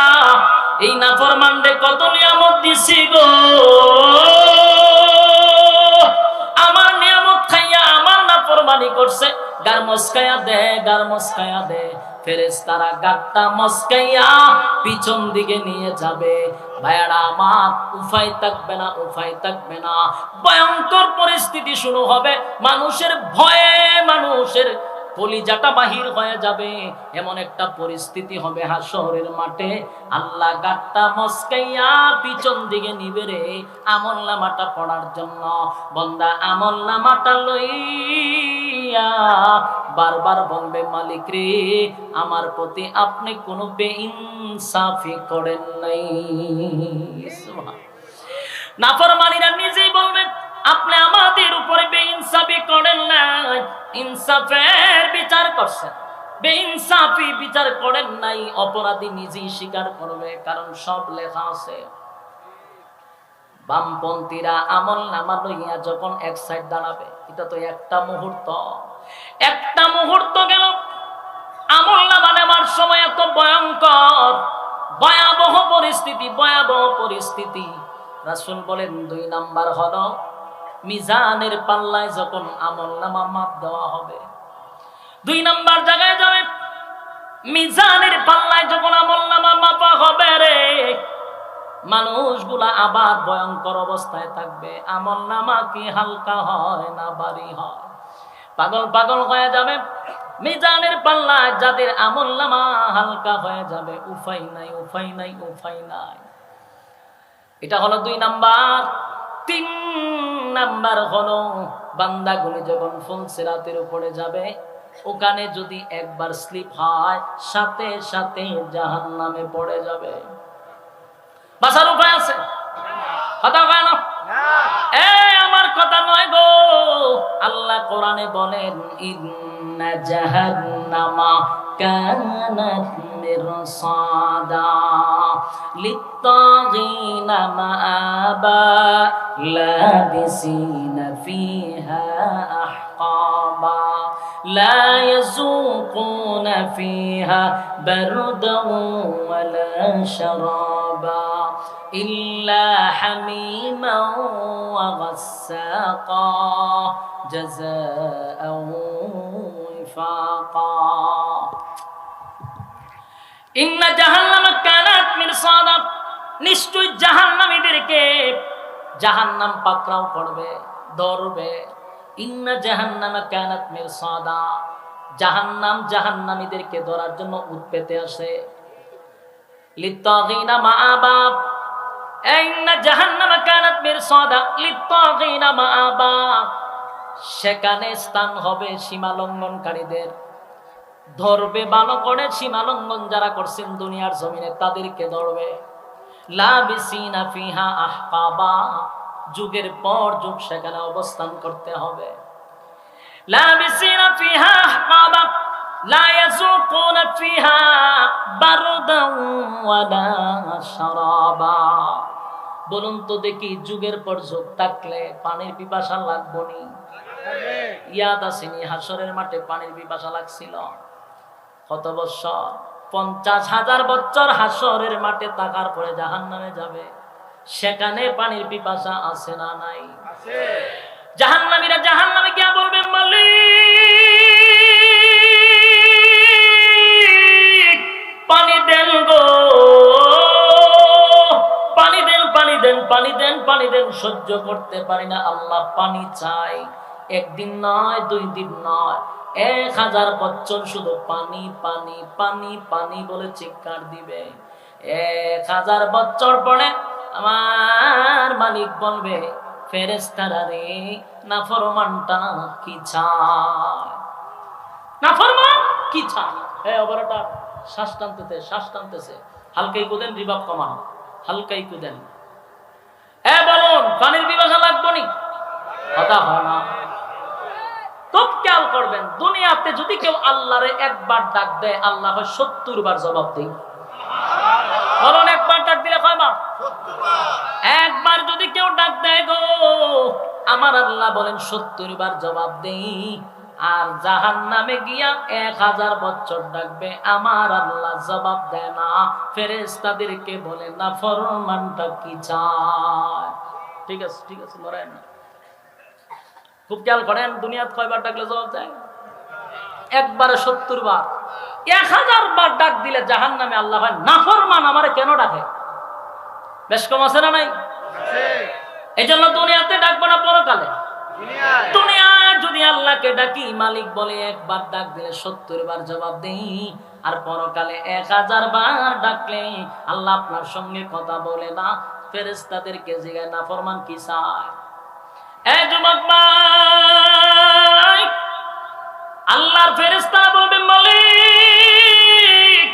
এই নাফরমানরে কত নিয়ামত দিছি গো, আমার নিয়ামত খাইয়া আমার নাফরমানি করছে, গার মস্কায়া দে, গার মস্কায়া দে। ফেরেশতারা গাঁটটা মস্কাইয়া পিছন দিকে নিয়ে যাবে। ভাইয়ারা আমার, উপায় থাকবে না, উপায় থাকবে না। ভয়ঙ্কর পরিস্থিতি শুরু হবে। মানুষের ভয়ে মানুষের কলিজাটা বাহির হয়ে যাবে। এমন একটা পরিস্থিতি হবে হাসরের মাঠে। আল্লাহ গাঁটটা মস্কাইয়া পিছন দিকে নিবে রে আমলনামাটা পড়ার জন্য। বান্দা আমলনামাটা লইয়া বারবার বলবে, মালিক রে, আমার প্রতি আপনি কোনো বেইনসাফি করেন নাই। নাফরমানীরা নিজেই বলবে, আপনি আমাদের উপরে বেইনসাফি করেন নাই, ইনসাফের বিচার করছেন, বেইনসাফি বিচার করেন নাই। অপরাধী নিজেই স্বীকার করবে, কারণ সব লেখা আছে। বামপন্থীরা আমলনামা লইয়া যখন এক সাইড দাঁড়াবে, এটা তো একটা মুহূর্ত, একটা মুহূর্ত গেল। আমলনামা নেওয়ার সময় এত ভয়ঙ্কর, ভয়াবহ পরিস্থিতি, ভয়াবহ পরিস্থিতি। রাসূল বলেন, 2 নাম্বার হলো মিজানের পাল্লায় যখন আমলনামা মাপ দেওয়া হবে, 2 নাম্বার জায়গায় যাবে। মিজানের পাল্লায় যখন আমলনামা মাপা হবে রে, মানুষগুলা আবার ভয়ঙ্কর অবস্থায় থাকবে। আমলনামা কি হালকা হয় না ভারী হয়? পাগল পাগল হয়ে যাবে। মিজানের পাল্লায় যাদের আমলনামা হালকা হয়ে যাবে, উপায় নাই, উপায় নাই, উপায় নাই। এটা হলো 2 নাম্বার। 3 নাম্বার হলো বান্দাগুলি যখন ফুলসিরাতের উপরে যাবে, ওখানে যদি একবার স্লিপ হয়, সাথে সাথে জাহান্নামে পড়ে যাবে। বাঁচার উপায় আছে? কথা কয় না? আমার কথা নয় গো। আল্লাহ কোরআনে বলেন, ইন্না জাহান্নামা কানাত মিরসাদা লিত্তাগিনা মাআবা লাবিসিনা ফিহা আহকাবা লা ইয়াযুকুনা ফিহা বারদান ওয়ালা শারাবা ইল্লা হামিমান ওয়া গাসসাকা জাযাআন ওয়াফাকা। ইন্না জাহান্নামা কানাত মিরসাদা, নিশ্চয় জাহান্নামীদেরকে জাহান্নাম পাকড়াও করবে, ধরবে। ইন্না জাহান্নামা কানাত মিরসাদা, জাহান্নাম জাহান্নামীদেরকে ধরার জন্য উৎপেতে আসে। লিত্তাগিনা মাআবা, ইন্না জাহান্নামা কানাত মিরসাদা লিত্তাগিনা মাআবা, সেখানে স্থান হবে সীমা লঙ্ঘনকারীদের। ধরবে ভালো করে, সীমালঙ্ঘন যারা করছেন দুনিয়ার জমিনে তাদেরকে ধরবে। লাবিসিনা ফিহা আহকাবা, যুগের পর যুগ সেখানে অবস্থান করতে হবে। লাবিসিনা ফিহা আহকাবা লা ইয়াযুকুনা ফিহা বারদান ওয়ালা শারাবা। বলুন তো দেখি, যুগের পর যুগ থাকলে পানির পিপাসা লাগবো নি? ইয়াদ আসেনি হাসরের মাঠে পানির পিপাসা লাগছিল? কত বছর? 50,000 বছর হাসরের মাঠে থাকার পরে জাহান্নামে যাবে, সেখানে পানির পিপাসা আছে না নাই? জাহান্নামীরা জাহান্নামে গিয়ে বলবে, মালিক পানি দেন গো, পানি দেন, পানি দেন, পানি দেন, পানি দেন, সহ্য করতে পারি না আল্লাহ, পানি চাই। একদিন নয়, 2 দিন নয়, 1000 বছর শুধু পানি পানি পানি পানি বলে চিৎকার দিবে। 1000 বছর পরে আমার মালিক বলবে, ফেরেশতারা রে, নাফরমানটা কি চায়? নাফরমান কি চায়? অবরটা শ্বাস টানতেছে, শ্বাস টানতেছে, হালকাই কুদেন, রিভাব কমান, হালকাই কুদেন। বলুন, পানির পিপাসা লাগবো নি? কথা হয় না। খুব খেয়াল করবেন, দুনিয়াতে যদি কেউ আল্লাহরে একবার ডাক দেয়, আল্লাহ 70 বার জবাব দেয়। বলুন, একবার ডাক দিলে কয়বার? 70 বার। একবার যদি কেউ ডাক দেয় গো, আমার আল্লাহ বলেন 70 বার জবাব দেই। আর জাহান্নামে গিয়া 1000 বছর ডাকবে, আমার আল্লাহ জবাব দেয় না। ফেরেশতাদেরকে বলে, না ফরমানটা কি চায়? ঠিক আছে, ঠিক আছে, লড়াই না। খুব খেয়াল করেন, দুনিয়াতে কয়বার ডাকলে জবাব দেয়? একবারে 70 বার। 1000 বার ডাক দিলে জাহান্নামে আল্লাহ হয়, নাফরমান আমারে কেন ডাকে? বেশ কম আছে না নাই? এই জন্য দুনিয়াতে ডাকবো না, পরকালে। দুনিয়ায় যদি আল্লাহকে ডাকি, মালিক বলে একবার ডাক দিলে 70 বার জবাব দেই। আর পরকালে 1000 বার ডাকলে আল্লাহ আপনার সঙ্গে কথা বলে না। ফেরেশতাদেরকে জিজ্ঞাসা, নাফরমান কি চায়? যুবক ভাই, আল্লাহর ফেরেশতা বলবে, মালিক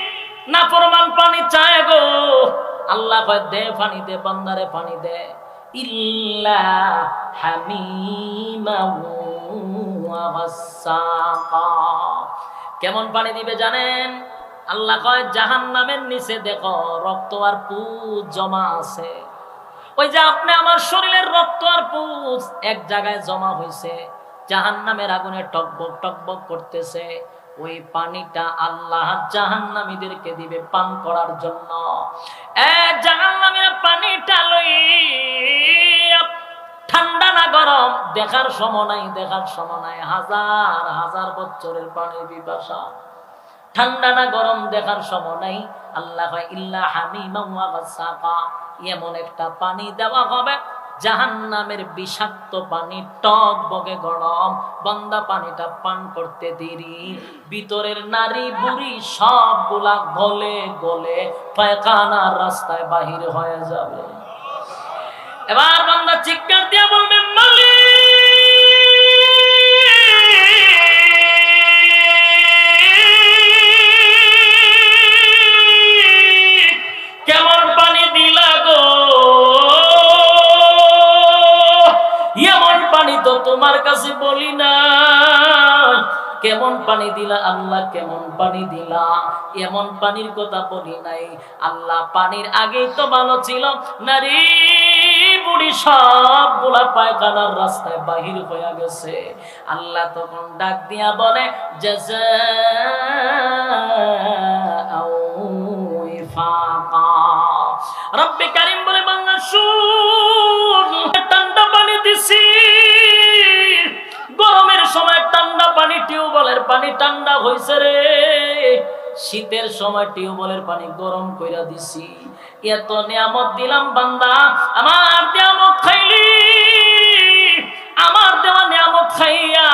নাফরমান পানি চায় গো। আল্লাহ কয়, দে পানি দে, বান্দারে পানি দে। ইল্লা হামিমান ওয়া গাসসাকা। কেমন পানি দিবে জানেন? আল্লাহ কয়, জাহান্নামের নিচে দেখো রক্ত আর পুজ জমা আছে। ওই যে আপনি আমার শরীরের রক্ত আর পুজ এক জায়গায় জমা হয়েছে, জাহান্নামের আগুনে টকবক টকবক করতেছে। ওই পানিটা আল্লাহ জাহান্নামীদেরকে দিবে পান করার জন্য। জাহান্নামীরা পানিটা লইয়া, ঠান্ডা না গরম দেখার সময় নাই, দেখার সময় নাই। 1000 বছরের পানির পিপাসা, ঠান্ডা না গরম দেখার সময় নাই। আল্লাহ কয়, ইল্লা হামিমান ওয়া গাসসাকা। এমন একটা পানি দেওয়া হবে, জাহান্নামের বিষাক্ত পানি, টক বগে গরম। বান্দা পানিটা পান করতে দেরি, ভিতরের নারী বুড়ি সবগুলা গলে গলে পায়খানার রাস্তায় বাহির হয়ে যাবে। এবার বান্দা চিৎকার দিয়ে বলবে, মালিক কেমন পানি দিলা গো? এমন পানি তো তোমার কাছে বলি না। কেমন পানি দিলা আল্লাহ, কেমন পানি দিলা? এমন পানির কথা বলি নাই। আল্লাহ পানির আগেই তো ভালো ছিল, নারী বুড়ি সবগুলা পায়খানার রাস্তায় বাহির হয়ে গেছে। আল্লাহ তখন ডাক দিয়া বলে, জাযাআউ ওয়াফাকা। রব্বে কারীম বলে, বান্দা শুন, ঠান্ডা পানি দিছি, গরমের সময় ঠান্ডা পানি, টিউবওয়েলের পানি ঠান্ডা হইছে রে। শীতের সময় টিউবওয়েলের পানি গরম কইরা দিছি। এত নিয়ামত দিলাম বান্দা, আমার নিয়ামত খাইলি, আমার দেওয়া নিয়ামত খাইয়া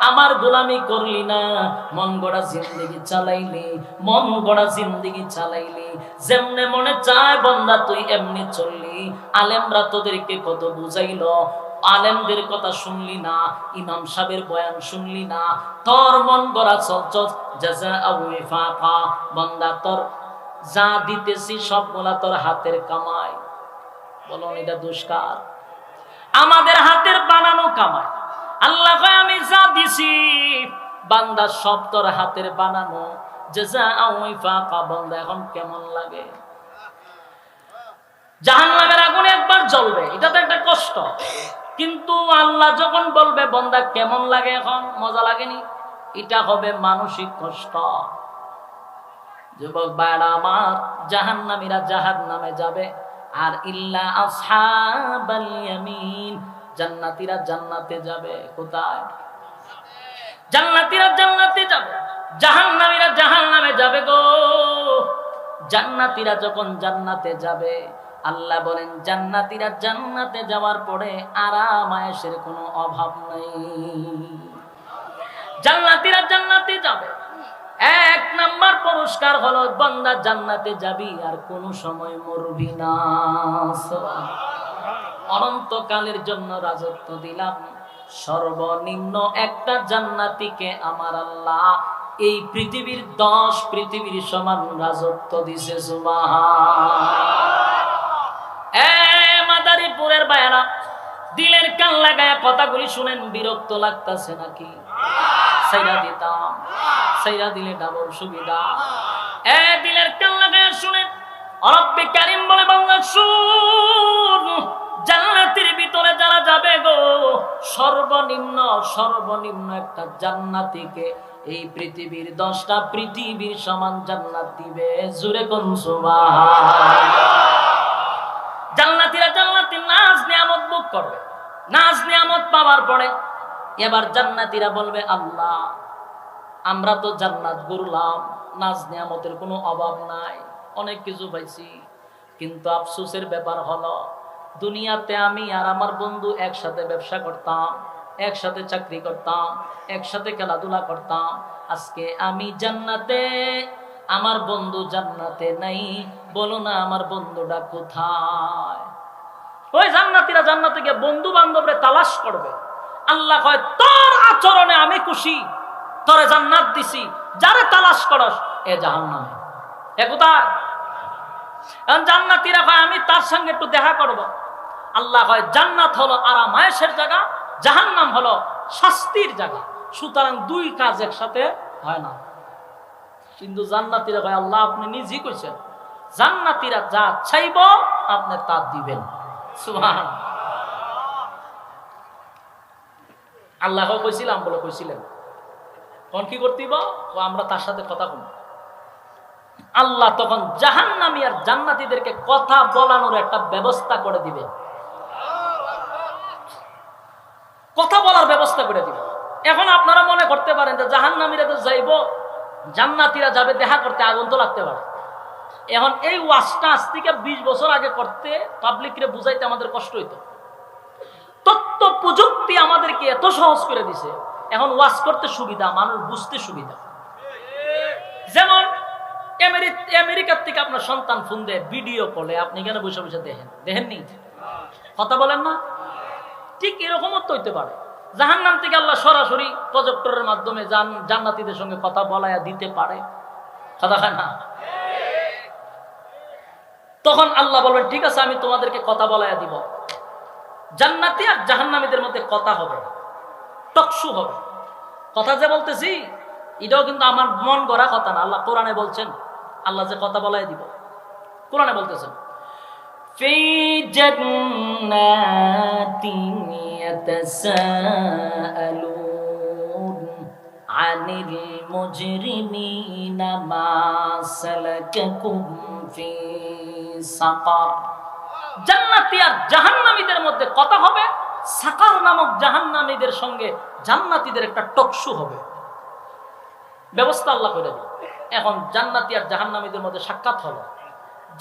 আমার গোলামি করলি না। মন গড়া জিন্দেগি চালাইলি, মন গড়া জিন্দেগি চালাইলি। যেমনে মনে চায় বান্দা তুই এমনি চললি। আলেমরা তোদেরকে কত বুঝাইল, আলেমদের কথা শুনলি না, ইমাম সাহেবের বয়ান শুনলি না, তোর মন গড়া চলছস জাযাআ ওয়াফাকা, বান্দা তোর যা দিতেছি সবগুলা তোর হাতের কামাই। বলুন এটা দুষ্কার? আমাদের হাতের বানানো কামাই। আল্লাহ কয় আমি যা দিছি বান্দা সব তোর হাতের বানানো। জাযাআ ওয়াফাকা, বান্দা এখন কেমন লাগে? জাহান্নামের আগুনে একবার জ্বলবে, এটা তো একটা কষ্ট, কিন্তু আল্লাহ যখন বলবে বান্দা কেমন লাগে এখন, মজা লাগেনি, এটা হবে মানসিক কষ্ট। যুবক ভাইরা আমার, জাহান্নামীরা জাহান্নামে যাবে, আর ইল্লা আসহাবাল ইয়ামিন, জান্নাতীরা জান্নাতে যাবে। কোথায়? জান্নাতীরা জান্নাতে যাবে, জাহান্নামীরা জাহান্নামে যাবে গো। জান্নাতীরা যখন জান্নাতে যাবে, আল্লাহ বলেন জান্নাতীরা জান্নাতে যাওয়ার পরে আরাম আয়েশের কোনো অভাব নাই। জান্নাতীরা জান্নাতে যাবে, এক নাম্বার পুরস্কার হলো বান্দা জান্নাতে যাবি আর কোনো সময় মরবি না। অনন্তকালের জন্য রাজত্ব দিলাম। সর্বনিম্ন একটা জান্নাতীকে আমার আল্লাহ এই পৃথিবীর 10 পৃথিবীর সমান রাজত্ব দিছে। সুবহান। মাদারীপুরের ভাইরা, দিলের কান লাগায়া কথাগুলি শুনেন, বিরক্ত লাগতাছে নাকি? সাইরা দিতাম, সাইরা দিলে ডাবল সুবিধা। দিলের কান লাগায়া শুনেন, রব্বে কারীম বলে বান্দা শুন, জান্নাতের ভিতরে যারা যাবে গো, সর্বনিম্ন একটা জান্নাতীকে এই পৃথিবীর 10টা পৃথিবীর সমান জান্নাত দিবে। জোরে কোন সুবহান। জান্নাতীরা জান্নাতের নাজ নিয়ামত ভোগ করবে। নাজ নিয়ামত পাওয়ার পরে এবার জান্নাতীরা বলবে আল্লাহ আমরা তো জান্নাত ঘুরলাম, নাজ নিয়ামতের কোনো অভাব নাই, অনেক কিছু পাইছি, কিন্তু আফসোসের ব্যাপার হলো দুনিয়াতে আমি আর আমার বন্ধু একসাথে ব্যবসা করতাম, একসাথে চাকরি করতাম, একসাথে খেলাধুলা করতাম। আজকে আমি জান্নাতে, আমার বন্ধু জান্নাতে নাই, বলো না আমার বন্ধুটা কোথায়? ওই জান্নাতীরা জান্নাতে গিয়ে বন্ধু বান্ধবরে তালাশ করবে। আল্লাহ কয় তোর আচরণে আমি খুশি, তোরে জান্নাত দিছি, যারে তালাশ করস এ জাহান্নামে। এ কোথায়? জান্নাতীরা কয় আমি তার সঙ্গে একটু দেখা করব। আল্লাহ কয় জান্নাত হলো আরাম আয়েশের জায়গা, জাহান্নাম হলো শাস্তির জায়গা, সুতরাং দুই কাজ একসাথে হয় না। কিন্তু জান্নাতীরা কয় আল্লাহ আপনি নিজেই কইছেন জান্নাতীরা যা চাইব আপনি তা দিবেন। সুবহান। আল্লাহ কইছিলাম বলে কইছিলেন, কোন কি করতেইব আমরা তার সাথে কথা বলব। আল্লাহ তখন জাহান্নামী আর জান্নাতীদেরকে কথা বলানোর একটা ব্যবস্থা করে দিবে, কথা বলার ব্যবস্থা করে দিবে। এখন আপনারা মনে করতে পারেন যে জাহান্নামীরা তো যাইব, জান্নাতীরা যাবে দেখা করতে, আগুন তো লাগতে পারে। এখন এই ওয়াজটা আজ থেকে 20 বছর আগে করতে, পাবলিকরে বুঝাইতে আমাদের কষ্ট হইতো। তথ্য প্রযুক্তি আমাদেরকে এত সহজ করে দিছে, এখন ওয়াজ করতে সুবিধা, মানুষ বুঝতে সুবিধা। যেমন আমেরিকার থেকে আপনার সন্তান ফোন দেয় ভিডিও কলে, আপনি কেন বসে বসে দেখেননি, কথা বলেন না? ঠিক এরকমও তো হইতে পারে। জাহান্নাম থেকে আল্লাহ সরাসরি প্রজেক্টরের মাধ্যমে জান্নাতীদের সঙ্গে কথা বলায়া দিতে পারে, কথা হয় না? তখন আল্লাহ বলবেন ঠিক আছে আমি তোমাদেরকে কথা বলায়া দিব। জান্নাতি আর জাহান্নামীদের মধ্যে কথা হবে, টকশু হবে। কথা যে বলতেছি এটাও কিন্তু আমার মন গড়া কথা না, আল্লাহ কোরআনে বলছেন। আল্লাহ যে কথা বলাই দিব কোরআনে বলতেছেন, ফি জান্নাতিন ইয়াতাসাআলুন আনিল মুজরিমিনা মা সালাকাকুম ফি সাকার। জান্নাতি আর জাহান্নামীদের মধ্যে কথা হবে, সাকার নামক জাহান্নামীদের সঙ্গে জান্নাতীদের একটা টকশু হবে, ব্যবস্থা আল্লাহ করে দিবে। এখন জান্নাতি আর জাহান্নামীদের মধ্যে সাক্ষাৎ হলো।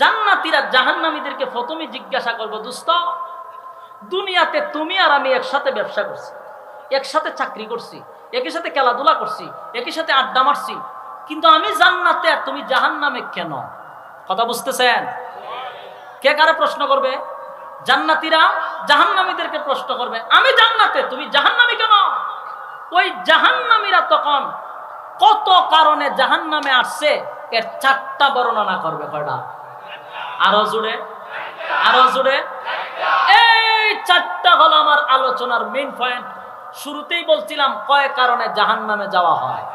জান্নাতীরা জাহান্নামীদেরকে প্রথমে জিজ্ঞাসা করবো, দোস্ত দুনিয়াতে তুমি আর আমি একসাথে ব্যবসা করছি, একসাথে চাকরি করছি, একই সাথে খেলাধুলা করছি, একই সাথে আড্ডা মারছি, কিন্তু আমি জান্নাতে আর তুমি জাহান্নামে কেন? কথা বুঝতেছেন? কে কারে প্রশ্ন করবে? জান্নাতীরা জাহান্নামীদেরকে প্রশ্ন করবে, আমি জান্নাতে, তুমি জাহান্নামী কেন? ওই জাহান্নামীরা তখন কত কারণে জাহান্নামে আসছে এর 4টা বর্ণনা করবে। কয়টা? আরো জুড়ে, আরো জুড়ে। এই 4টা হলো আমার আলোচনার মেইন পয়েন্ট। শুরুতেই বলছিলাম কয় কারণে জাহান্নামে যাওয়া হয়।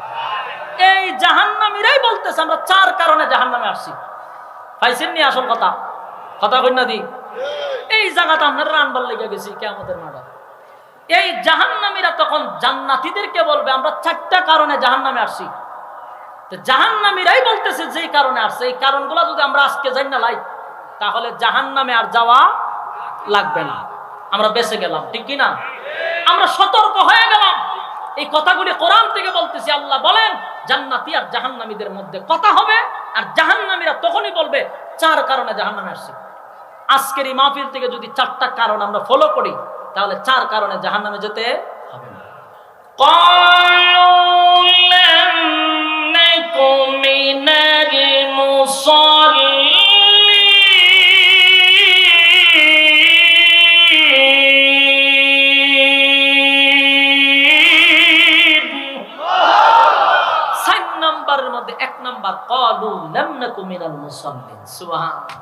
এই জাহান্নামীরাই বলতেছে আমরা 4 কারণে জাহান্নামে আসছি। পাইছেন নি আসল কথা? কথা কই না দি? এই জায়গাটা আপনারা রানবার লেগে গেছি কিয়ামতের মাঠে। এই জাহান্নামীরা তখন জান্নাতীদেরকে বলবে আমরা 4টা কারণে জাহান্নামে আসছি। তো জাহান্নামীরাই বলতেছে যে কারণে আসছে, এই কারণগুলো যদি আমরা আজকে জানি না লাই, তাহলে জাহান্নামে আর যাওয়া লাগবে না, আমরা বেঁচে গেলাম। ঠিক কি না? আমরা সতর্ক হয়ে গেলাম। এই কথাগুলি কোরআন থেকে বলতেছি। আল্লাহ বলেন জান্নাতি আর জাহান্নামীদের মধ্যে কথা হবে, আর জাহান্নামীরা তখনই বলবে 4 কারণে জাহান্নামে আসছে। আজকের এই মাহফিল থেকে যদি 4টা কারণ আমরা ফলো করি, তাহলে 4 কারণে জাহান্নামে যেতে হবে না। মধ্যে 1 নাম্বার ক্বালু লাম নাকু মিনাল মুসাল্লিন। সুবহানাল্লাহ।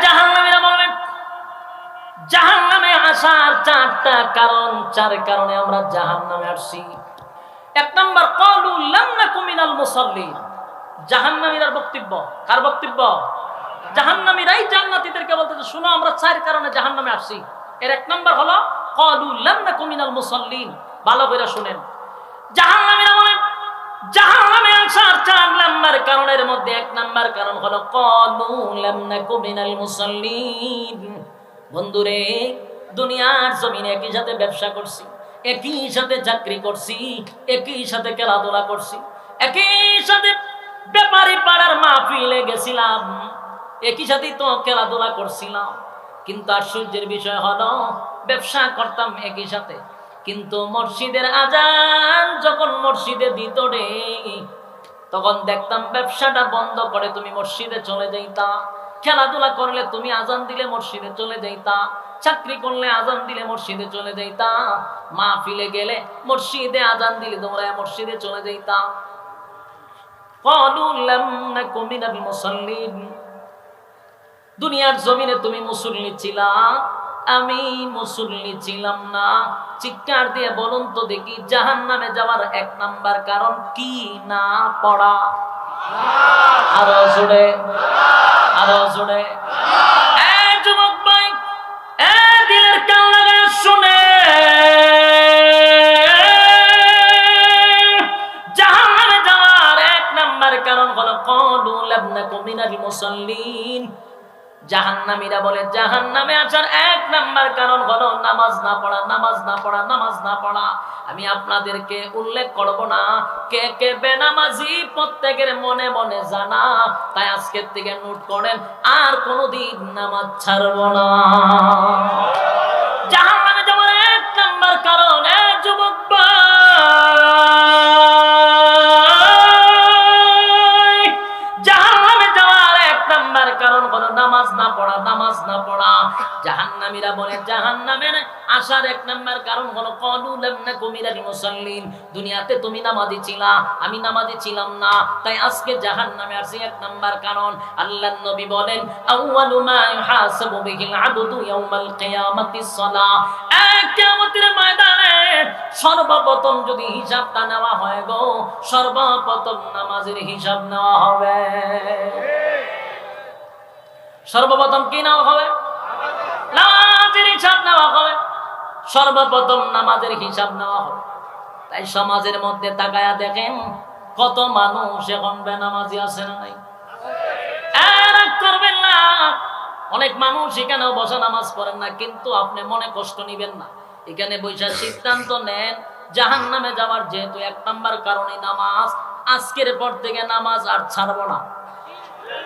জাহান্নামীরা বলবেন জাহান্নামে আসার 4টা কারণ, 4 কারণে আমরা জাহান্নামে আসছি। 1 নাম্বার ক্বালু লাম নাকু মিনাল মুসাল্লিন। জাহান্নামীদের বক্তব্য। কার বক্তব্য? জাহান্নামীরাই জান্নাতীদেরকে বলতেছে শুনো আমরা 4 কারণে জাহান্নামে আসছি। এর 1 নাম্বার হলো ক্বালু লাম নাকু মিনাল মুসাল্লিন। ভালো করে শুনেন। জাহান্নামীরা বলেন জাহান্নামে আসার 4 নাম্বার কারণের মধ্যে 1 নাম্বার কারণ হলো ক্বালু লাম নাকু মিনাল মুসাল্লিন। বন্ধুরে, দুনিয়ার জমিনে একই সাথে ব্যবসা করছি, একই সাথে চাকরি করছি, একই সাথে খেলাধুলা করছি, একই সাথে ব্যাপারী পাড়ার মাহফিলে গেছিলাম, একই সাথে তো খেলাধুলা করছিলাম। কিন্তু আশ্চর্যের বিষয় হলো ব্যবসা করতাম একই সাথে, কিন্তু মসজিদের আজান যখন মসজিদে দিত রে, তখন দেখতাম ব্যবসাটা বন্ধ করে তুমি মসজিদে চলে যাইতা। খেলাধুলা করলে তুমি আজান দিলে মসজিদে চলে যাইতা, চাকরি করলে আজান দিলে মসজিদে চলে যাইতা, মাহফিলে গেলে মসজিদে আজান দিলে তোমরা মসজিদে চলে যাইতা। ক্বালু লাম নাকু মিনাল মুসাল্লিন। দুনিয়ার জমিনে তুমি মুসল্লি ছিলা, আমি মুসল্লি ছিলাম না। চিৎকার দিয়ে বলুন তো দেখি জাহান্নামে যাওয়ার 1 নাম্বার কারণ কি? না পড়া। আরো জোরে, আরো জোরে। যুবক ভাই, দিলের কান লাগায় শুনে, জাহান্নামে যাওয়ার 1 নাম্বার কারণ হলো ক্বালু লাম নাকু মিনাল মুসাল্লিন। জাহান্নামীরা বলে জাহান্নামে আসার 1 নাম্বার কারণ হলো নামাজ না পড়া, নামাজ না পড়া, নামাজ না পড়া। আমি আপনাদেরকে উল্লেখ করব না কে কে বেনামাজি, প্রত্যেকের মনে মনে জানা। তাই আজকের থেকে নোট করেন, আর কোনোদিন নামাজ ছাড়ব না। জাহান্নামে যাওয়ার 1 নাম্বার কারণ, যুবক নামাজ না পড়া, নামাজ না পড়া। জাহান্নামীরা বলে জাহান্নামের আসার 1 নাম্বার কারণ হলো ক্বালু লাম নাকু মিনাল মুসাল্লিন। দুনিয়াতে তুমি নামাজি ছিলা, আমি নামাজি ছিলাম না, তাই আজকে জাহান্নামে আসি। 1 নাম্বার কারণ। আল্লাহর নবী বলেন আউয়ালু মা ইউহাসাবু বিহিল আবদু ইয়াউমাল কিয়ামাতিস সালাহ। কিয়ামতের ময়দানে সর্বপ্রথম যদি হিসাবটা নেওয়া হয় গো, সর্বপ্রথম নামাজের হিসাব নেওয়া হবে। সর্বপ্রথম কি নেওয়া হবে? নামাজের হিসাব নেওয়া হবে। সর্বপ্রথম নামাজের হিসাব নেওয়া হবে। তাই সমাজের মধ্যে তাকায়া দেখেন কত মানুষ এখন বেনামাজি আছে না নাই? রাগ করবেন না, অনেক মানুষ এখানেও বসে নামাজ পড়েন না, কিন্তু আপনি মনে কষ্ট নিবেন না। এখানে বৈশা সিদ্ধান্ত নেন জাহান্নামে যাওয়ার যেহেতু 1 নাম্বার কারণে নামাজ, আজকের পর থেকে নামাজ আর ছাড়বো না।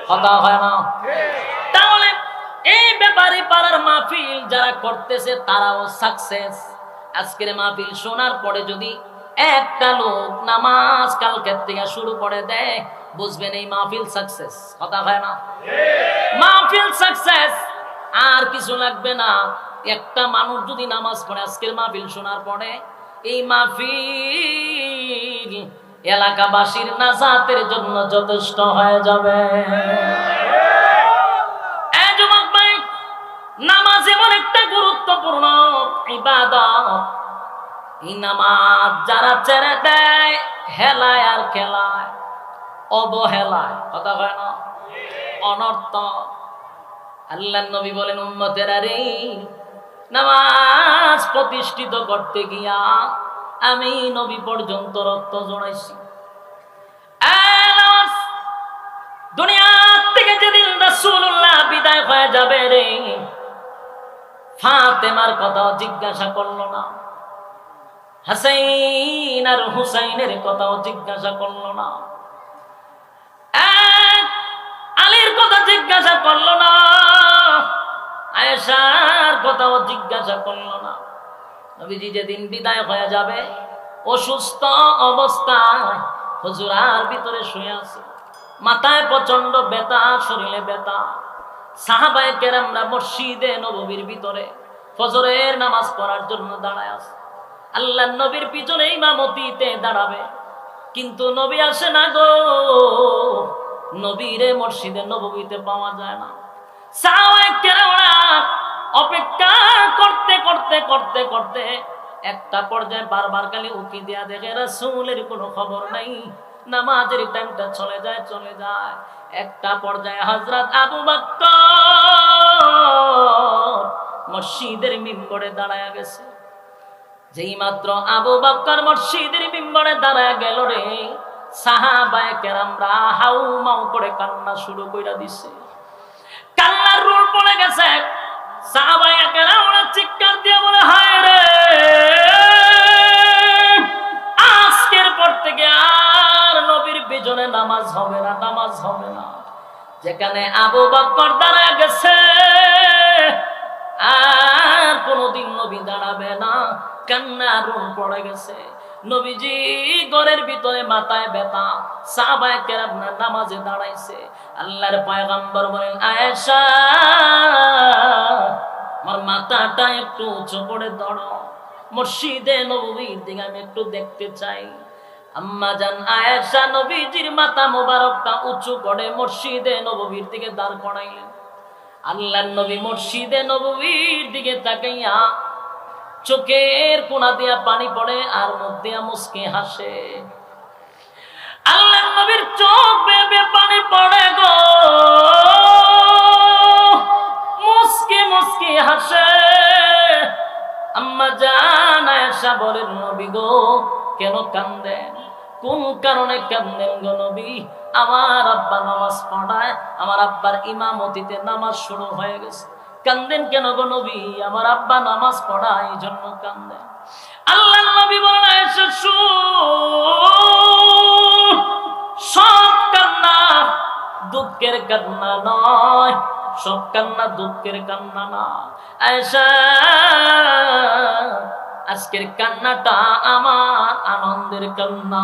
কথা হয় না? তাহলে এই ব্যাপারী পাড়ার মাহফিল যারা করতেছে তারাও সাকসেস। আজকের মাহফিল শোনার পরে যদি একটা লোক নামাজ কালকের থেকে শুরু করে দেয়, বুঝবেন এই মাহফিল সাকসেস। কথা হয় না? মাহফিল সাকসেস। আর কিছু লাগবে না। একটা মানুষ যদি নামাজ পড়ে, আজকের মাহফিল শোনার পরে এই মাহফিল এলাকাবাসীর নাজাতের জন্য যথেষ্ট হয়ে যাবে। এই যুবক ভাই, নামাজ এমন একটা গুরুত্বপূর্ণ ইবাদত, এই নামাজ যারা ছেড়ে দেয় হেলায় আর খেলায়, অবহেলায়, কথা কয় না, অনর্থ। আল্লাহর নবী বলেন, উম্মতেরা রে, নামাজ প্রতিষ্ঠিত করতে গিয়া আমি নবী পর্যন্ত রক্ত জড়াইছি। দুনিয়া থেকে যেদিন রাসূলুল্লাহ বিদায় হয়ে যাবে রে, ফাতেমার কথাও জিজ্ঞাসা করলো না, হাসাইন আর হুসাইনের কথাও জিজ্ঞাসা করলো না, আলীর কথা জিজ্ঞাসা করলো না, আয়েশার কথাও জিজ্ঞাসা করলো না। নবীজি যেদিন বিদায় হয়ে যাবে, অসুস্থ অবস্থায় হুজুরার ভিতরে শুয়ে আছে, মাথায় প্রচন্ড ব্যথা, শরীরে ব্যথা। সাহাবায়ে কেরামরা মসজিদে নববীর ভিতরে ফজরের নামাজ পড়ার জন্য দাঁড়ায় আছে। আল্লাহর নবীর পিছনে ইমামতিতে দাঁড়াবে, কিন্তু নবী আসে না গো। নবীরে মসজিদে নববীতে পাওয়া যায় না। সাহাবায়ে কেরামরা অপেক্ষা করতে করতে করতে করতে একটা পর্যায়ে বারবার খালি উকি দিয়া দেখে রাসূলের কোনো খবর নাই। নামাজের টাইমটা চলে যায় চলে যায়। একটা পর্যায়ে হযরত আবু বকর মসজিদের মিম্বরে দাঁড়ায়া গেছে। যেই মাত্র আবু বকর মসজিদের মিম্বরে দাঁড়ায়া গেল রে, সাহাবায়ে কেরামরা হাউমাউ করে কান্না শুরু কইরা দিছে। কান্নার রোল পড়ে গেছে। সাহাবায়ে কেরামরা চিৎকার দিয়ে বলে, হায় রে, আজকের পর থেকে আর নবীর পিছনে নামাজ হবে না, নামাজ হবে না। যেখানে আবু বকর দাঁড়ায় গেছে, আর কোনদিন নবী দাঁড়াবে না। কান্নার রোল পড়ে গেছে। নবীজি ঘরের ভিতরে মাথায় ব্যথা, সাহাবায়ে কেরামরা নামাজে দাঁড়াইছে। আল্লাহর পয়গম্বর বলেন, আয়েশা, আমার মাথাটা একটু উঁচু করে ধরো, মসজিদে নববীর দিকে আমি একটু দেখতে চাই। আম্মা জান আয়েশা নবীজির মাথা মোবারকটা উঁচু করে মসজিদে নববীর দিকে দাঁড় করাইলেন। আল্লাহর নবী মসজিদে নববীর দিকে তাকাইয়া চোখের কোনা দিয়া পানি পড়ে আর মুখ দিয়া মুস্কি হাসে। আল্লাহর নবীর চোখ বেয়ে বেয়ে পানি পড়ে গো, মুস্কি মুস্কি হাসে। আম্মা জান আয়েশা বলেন, নবী গো, কেন কান্দেন? কোন কারণে কান্দেন গো নবী? আমার আব্বা নামাজ পড়ায়, আমার আব্বার ইমামতিতে নামাজ শুরু হয়ে গেছে। কান্দেন কেন গো নবী? আমার আব্বা নামাজ পড়ায়, এই জন্য কান্দেন। আল্লাহর নবী বলেন, আয়েশা সব কান্না দুঃখের কান্না নয়, সব কান্না দুঃখের কান্না না। আয়েশা, আজকের কান্নাটা আমার আনন্দের কান্না।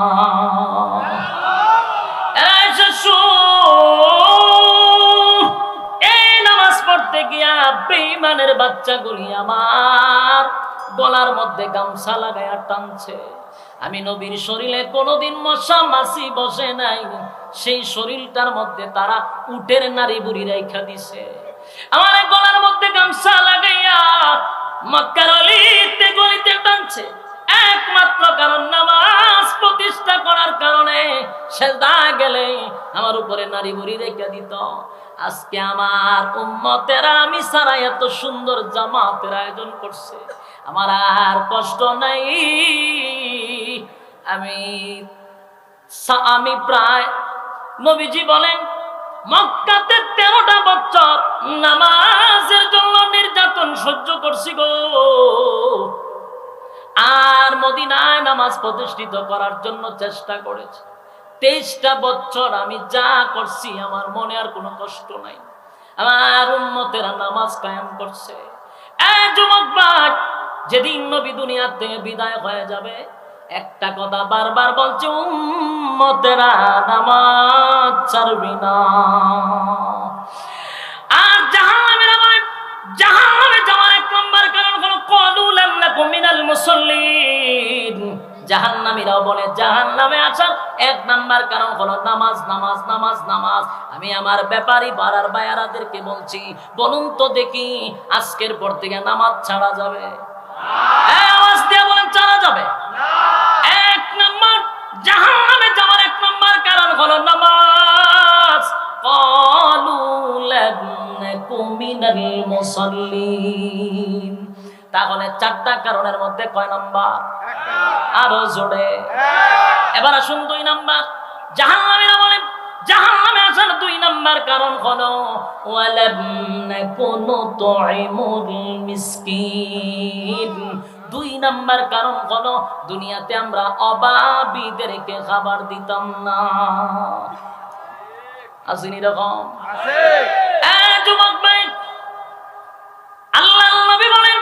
এই নামাজ পড়তে গিয়া বেঈমানের বাচ্চাগুলি আমার গলার মধ্যে গামছা লাগায়া টানছে। আমি নবীর শরীরে কোনোদিন মশা মাছি বসে নাই, সেই শরীরটার মধ্যে তারা উটের নারী বুড়ি রাইখা দিছে। আমার গলার মধ্যে গামছা লাগাইয়া মক্কার অলিতে গলিতে টানছে, একমাত্র কারণ নামাজ প্রতিষ্ঠা করার কারণে। সেজদা গেলে আমার উপরে নারী বুড়ি রেখে দিত। আজকে আমার উম্মতেরা আমি সারা এত সুন্দর জামাতের আয়োজন করছে, আমার আর কষ্ট নাই। আমি প্রায়, নবীজি বলেন, মক্কাতে 13টা বছর নামাজের জন্য নির্যাতন সহ্য করছি গো, আর মদিনায় নামাজ প্রতিষ্ঠিত করার জন্য চেষ্টা করেছি। 23টা বছর আমি যা করছি, আমার মনে আর কোনো কষ্ট নাই। আমার উম্মতেরা নামাজ কায়েম করছে। যুবক ভাই, যেদিন নবী দুনিয়া থেকে বিদায় হয়ে যাবে, একটা কথা বারবার বলছে, উম্মতেরা নামাজ ছাড়বি না। আর জাহান্নামীরা বলে, জাহান্নামে যাওয়ার এক নম্বর কারণ হলো ক্বালু লাম নাকু মিনাল মুসাল্লিন। জাহান্নামীরাও বলে জাহান্নামে আসার এক নাম্বার কারণ হলো নামাজ নামাজ নামাজ নামাজ। আমি আমার ব্যাপারী পাড়ার বায়ারাদেরকে বলছি, বলুন তো দেখি আজকের পর থেকে নামাজ ছাড়া যাবে? আওয়াজ দিয়ে বলেন ছাড়া যাবে? এক নাম্বার জাহান্নামে যাওয়ার এক নাম্বার কারণ হলো নামাজ। ক্বালু লাম নাকু মিনাল মুসাল্লিন। তাহলে চারটা কারণের মধ্যে কয় নাম্বার? আরো জোরে। এবার আসুন 2 নাম্বার। জাহান্নামীরা বলেন জাহান্নামে আসার 2 নাম্বার কারণ হলো ওয়ালাম নাকুনু তুইমুল মিসকিন। 2 নাম্বার কারণ হলো দুনিয়াতে আমরা অভাবীদেরকে খাবার দিতাম না। আসেনি রকম? আছে। যুবক ভাই, আল্লাহর নবী বলেন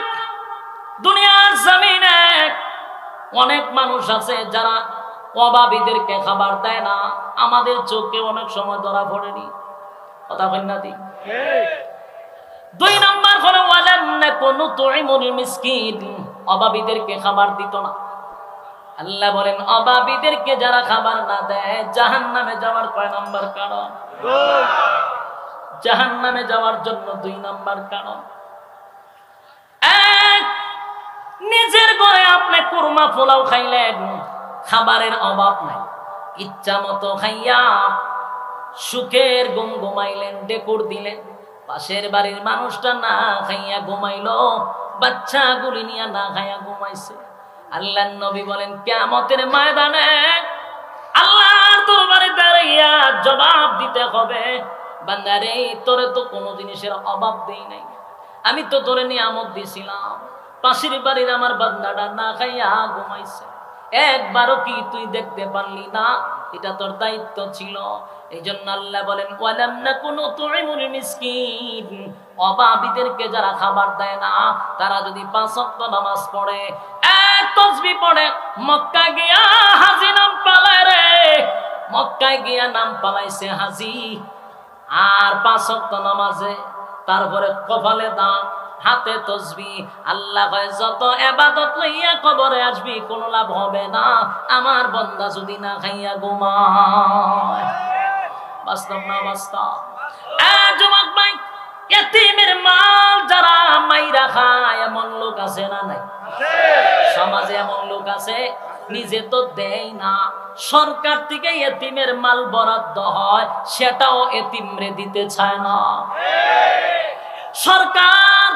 দুনিয়ার জমিনে অনেক মানুষ আছে যারা অভাবীদেরকে খাবার দেয় না। আমাদের চোখে অনেক সময় ধরা পড়েনি। কথা বলেন না? 2 নম্বর হলো ওয়ালাম নাকুনু তুইমুল মিসকিন। অভাবীদেরকে খাবার দিত না। আল্লাহ বলেন অভাবীদেরকে যারা খাবার না দেয় জাহান্নামে যাওয়ার কয় নাম্বার কারণ? জাহান্নামে যাওয়ার জন্য 2 নাম্বার কারণ। নিজের ঘরে আপনি কুরমা পোলাও খাইলেন, খাবারের অভাব নাই, ইচ্ছা মতো খাইয়া সুখের ঘুম ঘুমাইলেন, ডেকুর দিলেন। পাশের বাড়ির মানুষটা না খাইয়া ঘুমাইলো, বাচ্চাগুলি নিয়ে না খাইয়া ঘুমাইছে। আল্লাহর নবী বলেন কিয়ামতের ময়দানে আল্লাহর দরবারে দাঁড়াইয়া জবাব দিতে হবে, বান্দারে তোরে তো কোনো জিনিসের অভাব দেই নাই, আমি তো তোরে নিয়ামত দিছিলাম, পাশের বাড়ির আমার বান্দাটা না খাইয়া ঘুমাইছে, একবারও কি তুই দেখতে পারলি না? এটা তোর দায়িত্ব ছিল। এই জন্য আল্লাহ বলেন ওয়ালাম নাকুনু তুইমুল মিসকিন। অভাবীদেরকে যারা খাবার দেয় না, তারা যদি 5 ওয়াক্ত নামাজ পড়ে, এক তাসবিহ পড়ে, মক্কা গিয়া হাজী নাম পালায় রে, মক্কায় গিয়া নাম পালাইছে হাজী, আর 5 ওয়াক্ত নামাজে, তারপরে কপালে দাম, হাতে তসবিহ। আল্লাহ কয় যত ইবাদত লইয়া কবরে আসবি কোনো লাভ হবে না, আমার বান্দা যদি না খাইয়া ঘুমায়। বাস্তব না বাস্তব? যুবক ভাই, ইতিমের মাল যারা মাইরা খায় এমন লোক আছে না নাই? সমাজে এমন লোক আছে নিজে তো দেয় না, সরকার থেকে ইতিমের মাল বরাদ্দ হয়, সেটাও ইতিমরে দিতে চায় না। সরকার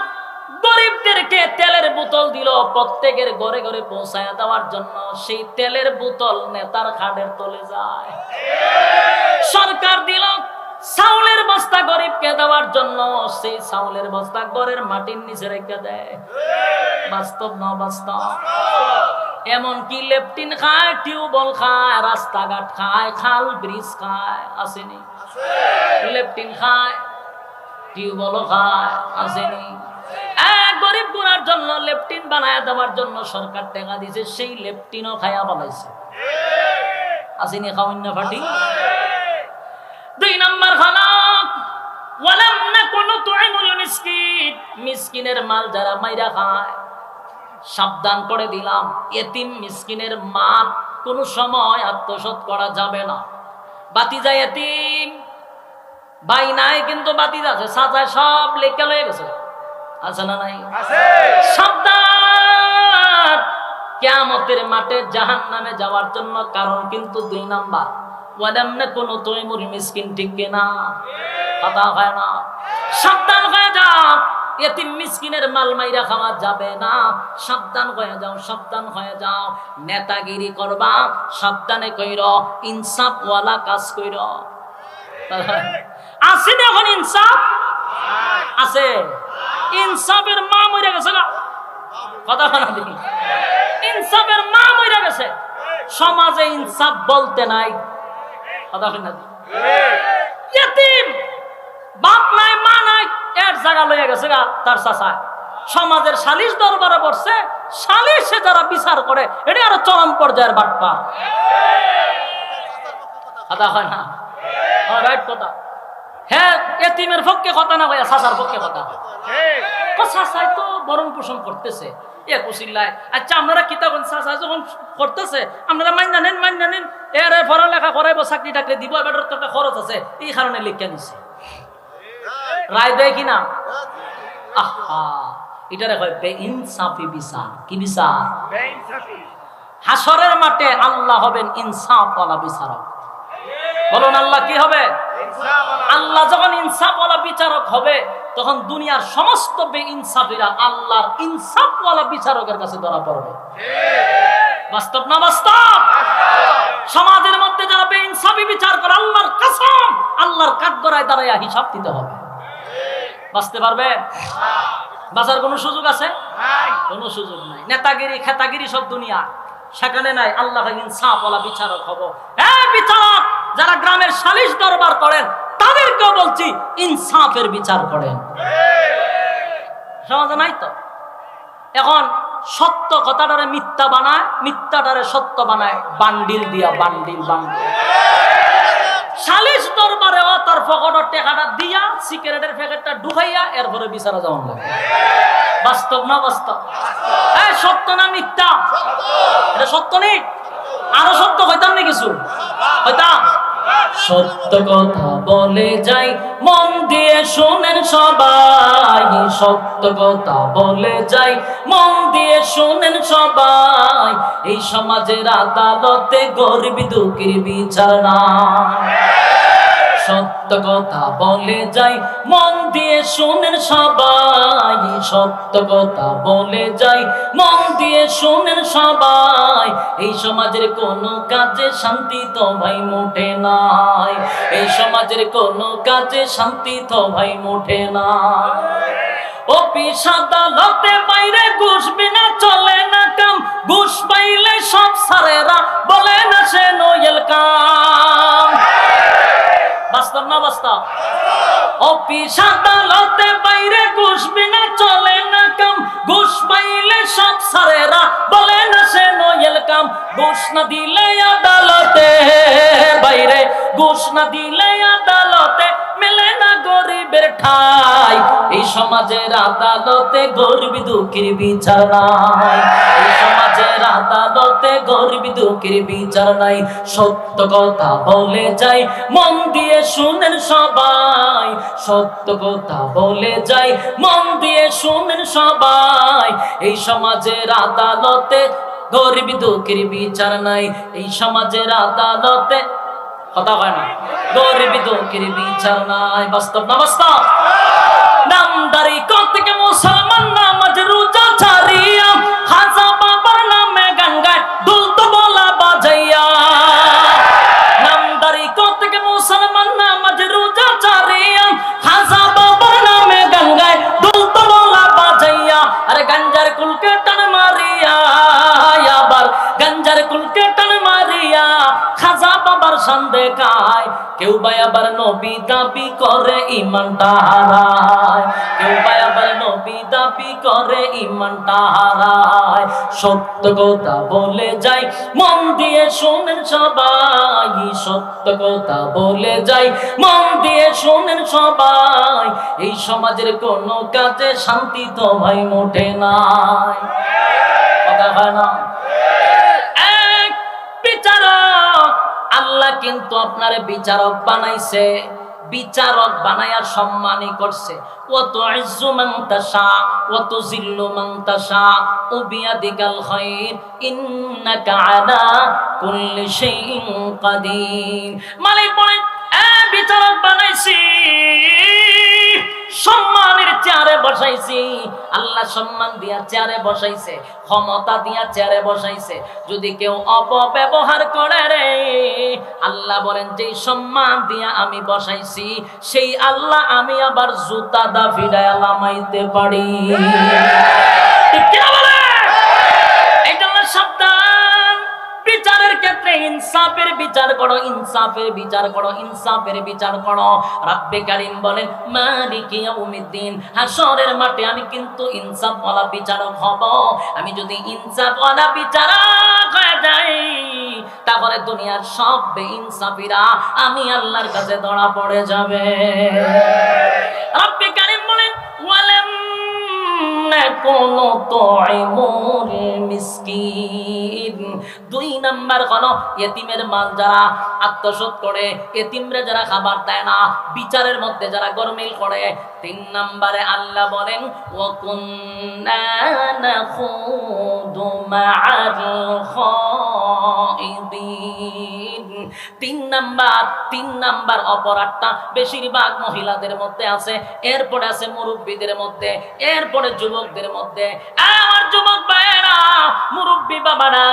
গরিবদেরকে তেলের বোতল দিল প্রত্যেকের ঘরে ঘরে পৌঁছায় দেওয়ার জন্য, সেই তেলের বোতল নেতার খাটের তলে যায়। সরকার দিল চাউলের বস্তা গরিবকে দেওয়ার জন্য, সেই চাউলের বস্তা ঘরের মাটির নিচে রেখে দেয়। বাস্তব না বাস্তব? এমনকি লেপটিন খায়, টিউবওয়েল খায়, রাস্তাঘাট খায়, খাল ব্রিজ খায়, আসেনি? লেপটিন খায়, টিউবওয়েল খায়, আসেনি? গরিব গুনার জন্য লেপটিন বানায় দেওয়ার জন্য সরকার টাকা দিয়েছে, সেই লেপটিনও খায়া বানাইছে, আসেনি? খাওয়ান্য ফাটি। 2 নম্বর হলো ওয়ালাম নাকুনু তুইমুল মিসকিন। মিসকিনের মাল যারা মাইরা খায়, সাবধান করে দিলাম, এতিম মিসকিনের মাল কোনো সময় আত্মসাৎ করা যাবে না। বাতিজা এতিম ভাই নাই, কিন্তু বাতিজা আছে, সাজায় সব লেখা লয়ে গেছে, আছে না নাই? সাবধান, কিয়ামতের মাঠে জাহান্নামে যাওয়ার জন্য কারণ কিন্তু 2 নাম্বার। ওয়ালাম নাকুনু তুইমুল মিসকিন, ঠিক কিনা? কথা হয় না? সাবধান হয়ে যাও, এতিম মিসকিনের মাল মাইরা খাওয়া যাবে না। সাবধান হয়ে যাও, সাবধান হয়ে যাও। নেতাগিরি করবা সাবধানে কইর, ইনসাফ ওয়ালা কাজ কইর। আছে না এখন ইনসাফ? আছে। ইনসাফের মা মরে গেছে না? কথা বলা দেখি, ইনসাফের মা মরে গেছে। সমাজে ইনসাফ বলতে নাই। কথা বলি না? ইতিম বাপ নাই, মা নাই, এর জায়গা লইয়া গেছে গা তার চাচায়। সমাজের সালিশ দরবারে বসছে, সালিশে যারা বিচার করে, এটা আরো চরম পর্যায়ের বাটপা। কথা হয় না? রাইট কথা। হ্যাঁ, এতিমের পক্ষে কথা না, ভাইয়া চাচার পক্ষে কথা। চাচাই তো বরণ পোষণ করতেছে, কুশিল্লায়। আচ্ছা আপনারা কিতাব চাচা যখন করতেছে আপনারা মাইনা নেন, এর পড়ালেখা করাইবো, চাকরি টাকরি দিব, এবার তো একটা খরচ আছে, এই কারণে লিখে নিছে। রায় দেয় কিনা? আহা, এটারে হয় বেইনসাফি বিচার। কি বিচার? হাসরের মাঠে আল্লাহ হবেন ইনসাফওয়ালা বিচারক। বলুন আল্লাহ কি হবে? আল্লাহ যখন ইনসাফওয়ালা বিচারক হবে, তখন দুনিয়ার সমস্ত বেইনসাফিরা আল্লাহর ইনসাফওয়ালা বিচারকের কাছে ধরা পড়বে। বাস্তব না বাস্তব? সমাজের মধ্যে যারা বেইনসাফি বিচার করে, আল্লাহর কসম, আল্লাহর কাঠগড়ায় দাঁড়াইয়া হিসাব দিতে হবে। বাঁচতে পারবে? বাঁচার কোনো সুযোগ আছে? কোনো সুযোগ নাই। নেতাগিরি খেতাগিরি সব দুনিয়া, সেখানে নাই। আল্লাহ ইনসাফওয়ালা বিচারক হব। বিচারক যারা গ্রামের সালিশ দরবার করেন, তাদেরকেও বলছি ইনসাফের বিচার করেন। সমাজে নাই তো। এখন সত্য কথাটারে মিথ্যা বানায়, মিথ্যাটারে সত্য বানায়, বান্ডিল দিয়া বান্ডিল। সালিশ দরবারে তার পকেটের টাকাটা দিয়া সিগারেটের প্যাকেটটা ঢুকাইয়া এরপরে বিচারা যাওয়ার লাগে। বাস্তব না বাস্তব? সত্য না মিথ্যা? এটা সত্য নেই, আরো সত্য হইতাম না কিছু হইতাম। সত্য কথা বলে যাই, মন দিয়ে শোনেন সবাই। সত্য কথা বলে যাই, মন দিয়ে শোনেন সবাই। এই সমাজের আদালতে গরিব দুঃখীর বিচার নাই। সত্য কথা বলে যাই, মন দিয়ে শোনেন সবাই। সত্য কথা বলে যাই, মন দিয়ে শোনেন সবাই। এই সমাজের কোনো কাজে শান্তি তো ভাই মোটে নাই। এই সমাজের কোনো কাজে শান্তি তো ভাই মোটে নাই। অফিস আদালতে বাইরে ঘুষ বিনা চলে না কাম। ঘুষ পাইলে সব সারেরা বলে না সে নয়েল কাম। বাস্তব না বাস্তব? অফিস আদালতে বাইরে ঘুষ বিনা চলে না কাম। ঘুষ পাইলে সব সারেরা বলে না সে নয়েল কাম। ঘুষ না দিলে আদালতে বাইরে, ঘুষ না দিলে আদালতে মেলে না গরিবের ঠাই। এই সমাজের আদালতে গরিব দুঃখীর বিচার নাই। এই সমাজের আদালতে গরিব দুঃখীর বিচার নাই। সত্য কথা বলে যাই, মন দিয়ে শুনেন সবাই। সত্য কথা বলে যাই, মন দিয়ে শুনেন সবাই। এই সমাজের আদালতে গরিব দুঃখীর বিচার নাই। এই সমাজের আদালতে কথা হয় না, গরিব দুঃখীর বিচার নাই। বাস্তব না বাস্তব? নামদারি থেকে মুসলমান নামাজ রোজা ছাড়িয়া, খাজা বাবার নামে গান গায় দুল তবলা বাজাইয়া। নামদারি থেকে মুসলমান নামাজ রোজা ছাড়িয়া, খাজা বাবার নামে গান গায় দুল তবলা বাজাইয়া। আরে গাঞ্জার কুলকে টান মারিয়া, আবার গাঞ্জার কুলকে টান মারিয়া খাজা বাবার শান দেখায়। কেউ ভাই আবার নবী দাবি করে ইমানটা হারায়। কেউ ভাই আবার নবী দাবি করে ইমানটা হারায়। সত্য কথা বলে যাই, মন দিয়ে শোনেন সবাই। সত্য কথা বলে যাই, মন দিয়ে শোনেন সবাই। এই সমাজের কোনো কাজে শান্তি তো ভাই মোটে নাই। কথা হয় না? এক বিচারক, আল্লাহ কিন্তু আপনারে বিচারক বানাইছে। বিচারক বানায়া সম্মানই করছে। ওয়া তুইজ্জু মান তাশা ওয়া তুযিল্লু মান তাশা ওয়া বিয়াদিকাল খায়র ইন্নাকা আলা কুল্লি শাইইন কাদির। মালিক বলেন, বিচারক বানাইছি, সম্মানের চেয়ারে বসাইছি। আল্লাহ সম্মান দিয়া চেয়ারে বসাইছে, ক্ষমতা দিয়া চেয়ারে বসাইছে। যদি কেউ অপব্যবহার করে রে, আল্লাহ বলেন যেই সম্মান দিয়া আমি বসাইছি, সেই আল্লাহ আমি আবার জুতা দা ফিরায়া লামাইতে পারি। ঠিক কিনা বলে? এই জন্য সাবধান, বিচারের ক্ষেত্রে ইনসাফের বিচার করো, ইনসাফের বিচার করো, ইনসাফের বিচার করো। রাব্বে কারীম বলেন, মালিকি ইয়াউমিদ্দিন, হাশরের মাঠে আমি কিন্তু ইনসাফওয়ালা বিচারক হব। আমি যদি ইনসাফওয়ালা বিচারক হয়ে যাই, তাহলে দুনিয়ার সব বেইনসাফিরা আমি আল্লাহর কাছে ধরা পড়ে যাবে। রাব্বে কারীম বলেন, ওয়ালাম নুতঈমুল মিসকিন। 2 নাম্বার হলো ইতিমের মাল যারা আত্মসাৎ করে, ইতিমরে যারা খাবার দেয় না, বিচারের মধ্যে যারা গরমিল করে। 3 নম্বরে আল্লাহ বলেন ওয়া কুন্না নাখুদু মা'আল খাইদিন। 3 নাম্বার অপরাধটা বেশিরভাগ মহিলাদের মধ্যে আছে, এরপরে আছে মুরব্বীদের মধ্যে, এরপরে যুবকদের মধ্যে। আমার যুবক ভাইয়েরা, মুরব্বী বাবারা,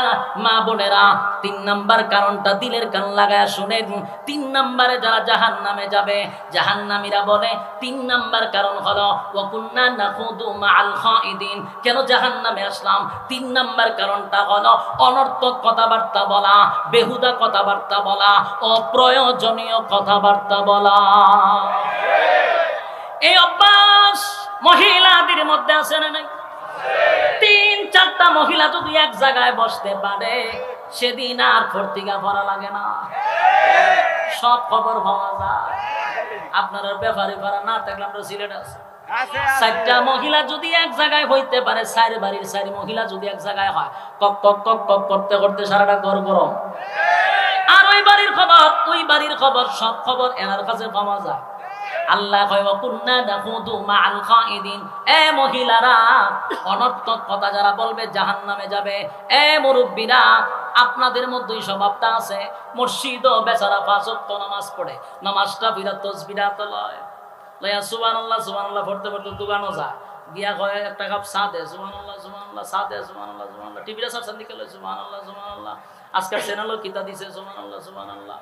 মা বোনেরা, 3 নাম্বার কারণটা দিলের কান লাগায় শুনেন। 3 নাম্বারে যারা জাহান্নামে যাবে, জাহান্নামীরা বলে 3 নাম্বার কারণ হলো ওয়া কুন্না নাখুদু মা'আল খাইদিন। কেন জাহান্নামে আসলাম? 3 নাম্বার কারণটা হলো অনর্থক কথাবার্তা বলা, বেহুদা কথাবার্তা বলা, অপ্রয়োজনীয় কথাবার্তা বলা। এই অভ্যাস মহিলাদের মধ্যে আছে না নাই? 3-4টা মহিলা যদি এক জায়গায় বসতে পারে, সেদিন আর ফর্তিকা পড়া লাগে না, সব খবর পাওয়া যায়। আপনারা ব্যাপারে পারা না থাকলে আমরা সিলেট আছে 4টা মহিলা যদি এক জায়গায় হইতে পারে, 4 বাড়ির 4 মহিলা যদি এক জায়গায় হয়, কক কক কক কক করতে করতে সারাটা ঘর গরম। আর ওই বাড়ির খবর, ওই বাড়ির খবর, সব খবর এনার কাছে পাওয়া যায়। আল্লাহ কয় ওয়া কুন্না নাখুদু মা'আল খাইদিন। এ মহিলারা, অনর্থক কথা যারা বলবে জাহান্নামে যাবে। এ মুরব্বীরা, আপনাদের মধ্যেই স্বভাবটা আছে। মসজিদও বেচারা 5 ওয়াক্ত নামাজ পড়ে, নামাজটা বিরাট তাসবিহাত লয়, লয়া সুবহানাল্লাহ সুবহানাল্লাহ পড়তে পড়তে দোকানও যায়, গিয়া কয় একটা কাপ চা দে, সুবহানাল্লাহ সুবহানাল্লাহ, চা দে, সুবহানাল্লাহ সুবহানাল্লাহ, টিভিটা সার্চ দিকে লয়, সুবহানাল্লাহ সুবহানাল্লাহ, আজকাল চ্যানেলও কিতা দিছে, সুবহানাল্লাহ সুবহানাল্লাহ।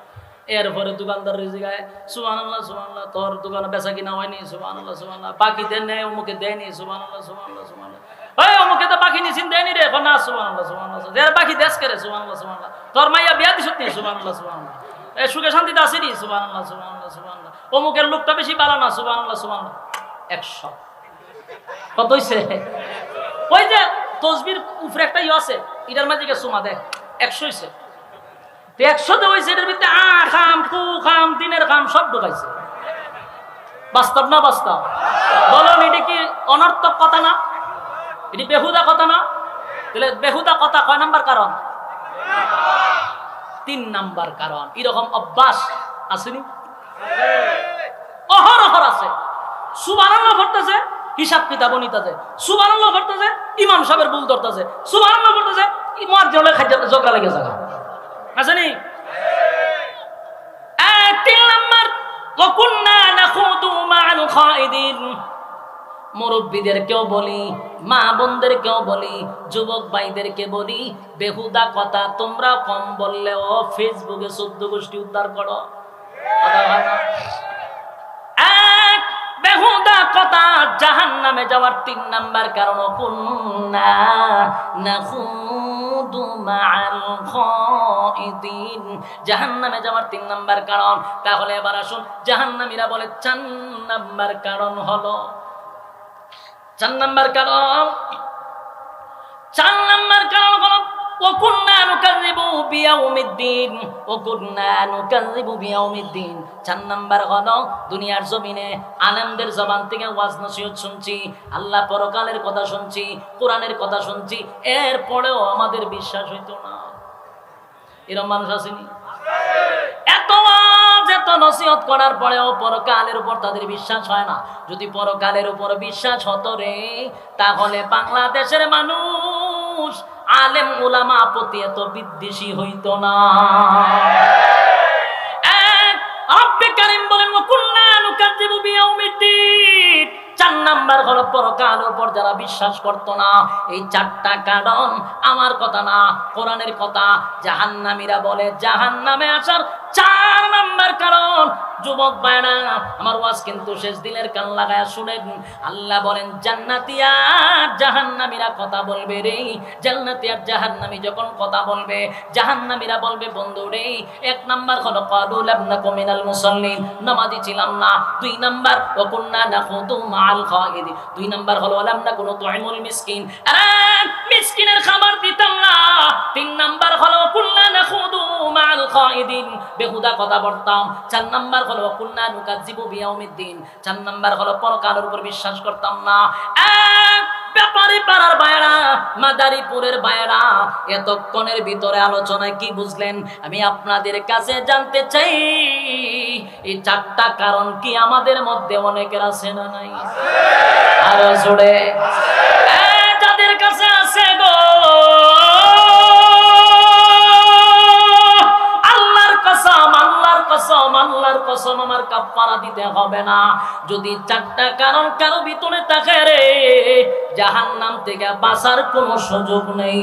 এরপরে দোকানদার রিজিগায় সুবহানাল্লাহ সুবহানাল্লাহ, তোর দোকানে বেচা কিনা হয়নি, সুবহানাল্লাহ সুবহানাল্লাহ, বাকি দেন নেই, অমুকে দেয়নি, সুবহানাল্লাহ সুবহানাল্লাহ সুবহানাল্লাহ, ওই অমুকে তো বাকি নিছিন দেয়নি রে, এখন না, সুবহানাল্লাহ সুবহানাল্লাহ, এর বাকি দেশ করে, সুবহানাল্লাহ সুবহানাল্লাহ, তোর মাইয়া বিয়া দিছত নি, সুবহানাল্লাহ সুবহানাল্লাহ, এ সুখে শান্তিতে আসিনি, সুবহানাল্লাহ সুবহানাল্লাহ সুবহানাল্লাহ, অমুকের লোকটা বেশি ভালো না, সুবহানাল্লাহ সুবহানাল্লাহ। 100 কত হইছে? ওই যে তসবির উপরে একটা ইয়ে আছে, এটার মাঝে সুমা দেখ 100 হইছে। 100 হয়েছে, এটার ভিতরে খাম কু খাম দিনের খাম সব ঢুকাইছে। বাস্তব না বাস্তব? বলুন, এটি কি অনর্থক কথা না? এটি বেহুদা কথা না? তাহলে বেহুদা কথা কয় নাম্বার কারণ? 3 নাম্বার কারণ। এরকম অভ্যাস আসেনি? অহরহ আছে। সুবহানাল্লাহ পড়তেছে, হিসাব কিতাব নিতেছে, সুবহানাল্লাহ পড়তেছে, ইমাম সাহেবের ভুল ধরতেছে, সুবহানাল্লাহ পড়তেছে, মুয়াজ্জিন খাদ্য ঝগড়া লেগে যায়, আসেনি? 3 নাম্বার ওয়া কুন্না নাখুদু মা'আল খাইদিন। মুরব্বীদেরকেও বলি, মা বোনদেরকেও বলি, যুবক ভাইদেরকে বলি, বেহুদা কথা তোমরা কম বললেও ফেসবুকে 14 গোষ্ঠী উদ্ধার করো। বেহুদা কথা জাহান্নামে যাওয়ার 3 নাম্বার কারণ কুন্না নাখুদু মা'আল খাইদিন। জাহান্নামে যাওয়ার 3 নাম্বার কারণ। তাহলে এবার আসুন, জাহান্নামীরা বলে 4 নাম্বার কারণ হলো, 4 নাম্বার কারণ, 4 নাম্বার কারণ হলো ওয়া কুন্না নুকাযযিবু বিয়াউমিদ্দিন, ওয়া কুন্না নুকাযযিবু বিয়াউমিদ্দিন। 4 নাম্বার হলো দুনিয়ার জমিনে আলেমদের জবান থেকে ওয়াজ নসিহত শুনছি, আল্লাহ পরকালের কথা শুনছি, কোরআনের কথা শুনছি, এরপরেও আমাদের বিশ্বাস হইতো না। এরকম মানুষ আসেনি? এত ওয়াজ এত নসিহত করার পরেও পরকালের উপর তাদের বিশ্বাস হয় না। যদি পরকালের উপর বিশ্বাস হতো রে, তাহলে বাংলাদেশের মানুষ আলেম উলামা প্রতি এত বিদ্বেষী হইতো না। রব্বে কারীম বলেন ওয়া কুন্না নুকাযযিবু বিয়াউমিদ্দিন। 4 নাম্বার হলো পরকালের উপর যারা বিশ্বাস করতো না। এই 4টা কারণ আমার কথা না, কোরআনের কথা। জাহান্নামীরা বলে জাহান্নামে আসার 4 নাম্বার কারণ। যুবক ভাইরা, আমার ওয়াজ কিন্তু শেষ, দিলের কান লাগায়া শুনেন। আল্লাহ বলেন জান্নাতি আর জাহান্নামীরা কথা বলবে রে। জান্নাতি আর জাহান্নামী যখন কথা বলবে, জাহান্নামীরা বলবে বন্ধু রে, 1 নাম্বার হলো ক্বালু লাম নাকু মিনাল মুসাল্লিন, নামাজি ছিলাম না। 2 নাম্বার ওয়া কুন্না নাখুদু মা'আল খাইদিন। 2 নাম্বার হলো লাম নাকু নুতঈমুল মিসকিন, আরে মিসকিনের খাবার দিতাম না। 3 নাম্বার হলো কুন্না নাখুদু মা'আল খাইদিন, বেহুদা কথা বলতাম। 4 নাম্বার হলো কুন্না নুকাযযিবু বিয়াউমিদ্দিন। 4 নাম্বার হলো পরকালের উপর বিশ্বাস করতাম না। ব্যাপারী পাড়ার বায়রা, মাদারীপুরের বায়রা, এতক্ষণের ভিতরে আলোচনায় কি বুঝলেন? আমি আপনাদের কাছে জানতে চাই, এই 4টা কারণ কি আমাদের মধ্যে অনেকের আছে না নাই? আরো জোরে যাদের কাছে আছে গো, আল্লাহর কসম, আল্লাহর কসম, আল্লাহর কসম, আমার কাফারা দিতে হবে না। যদি 4টা কারণ কারো ভিতরে থাকে রে, জাহান্নাম থেকে বাঁচার কোনো সুযোগ নেই।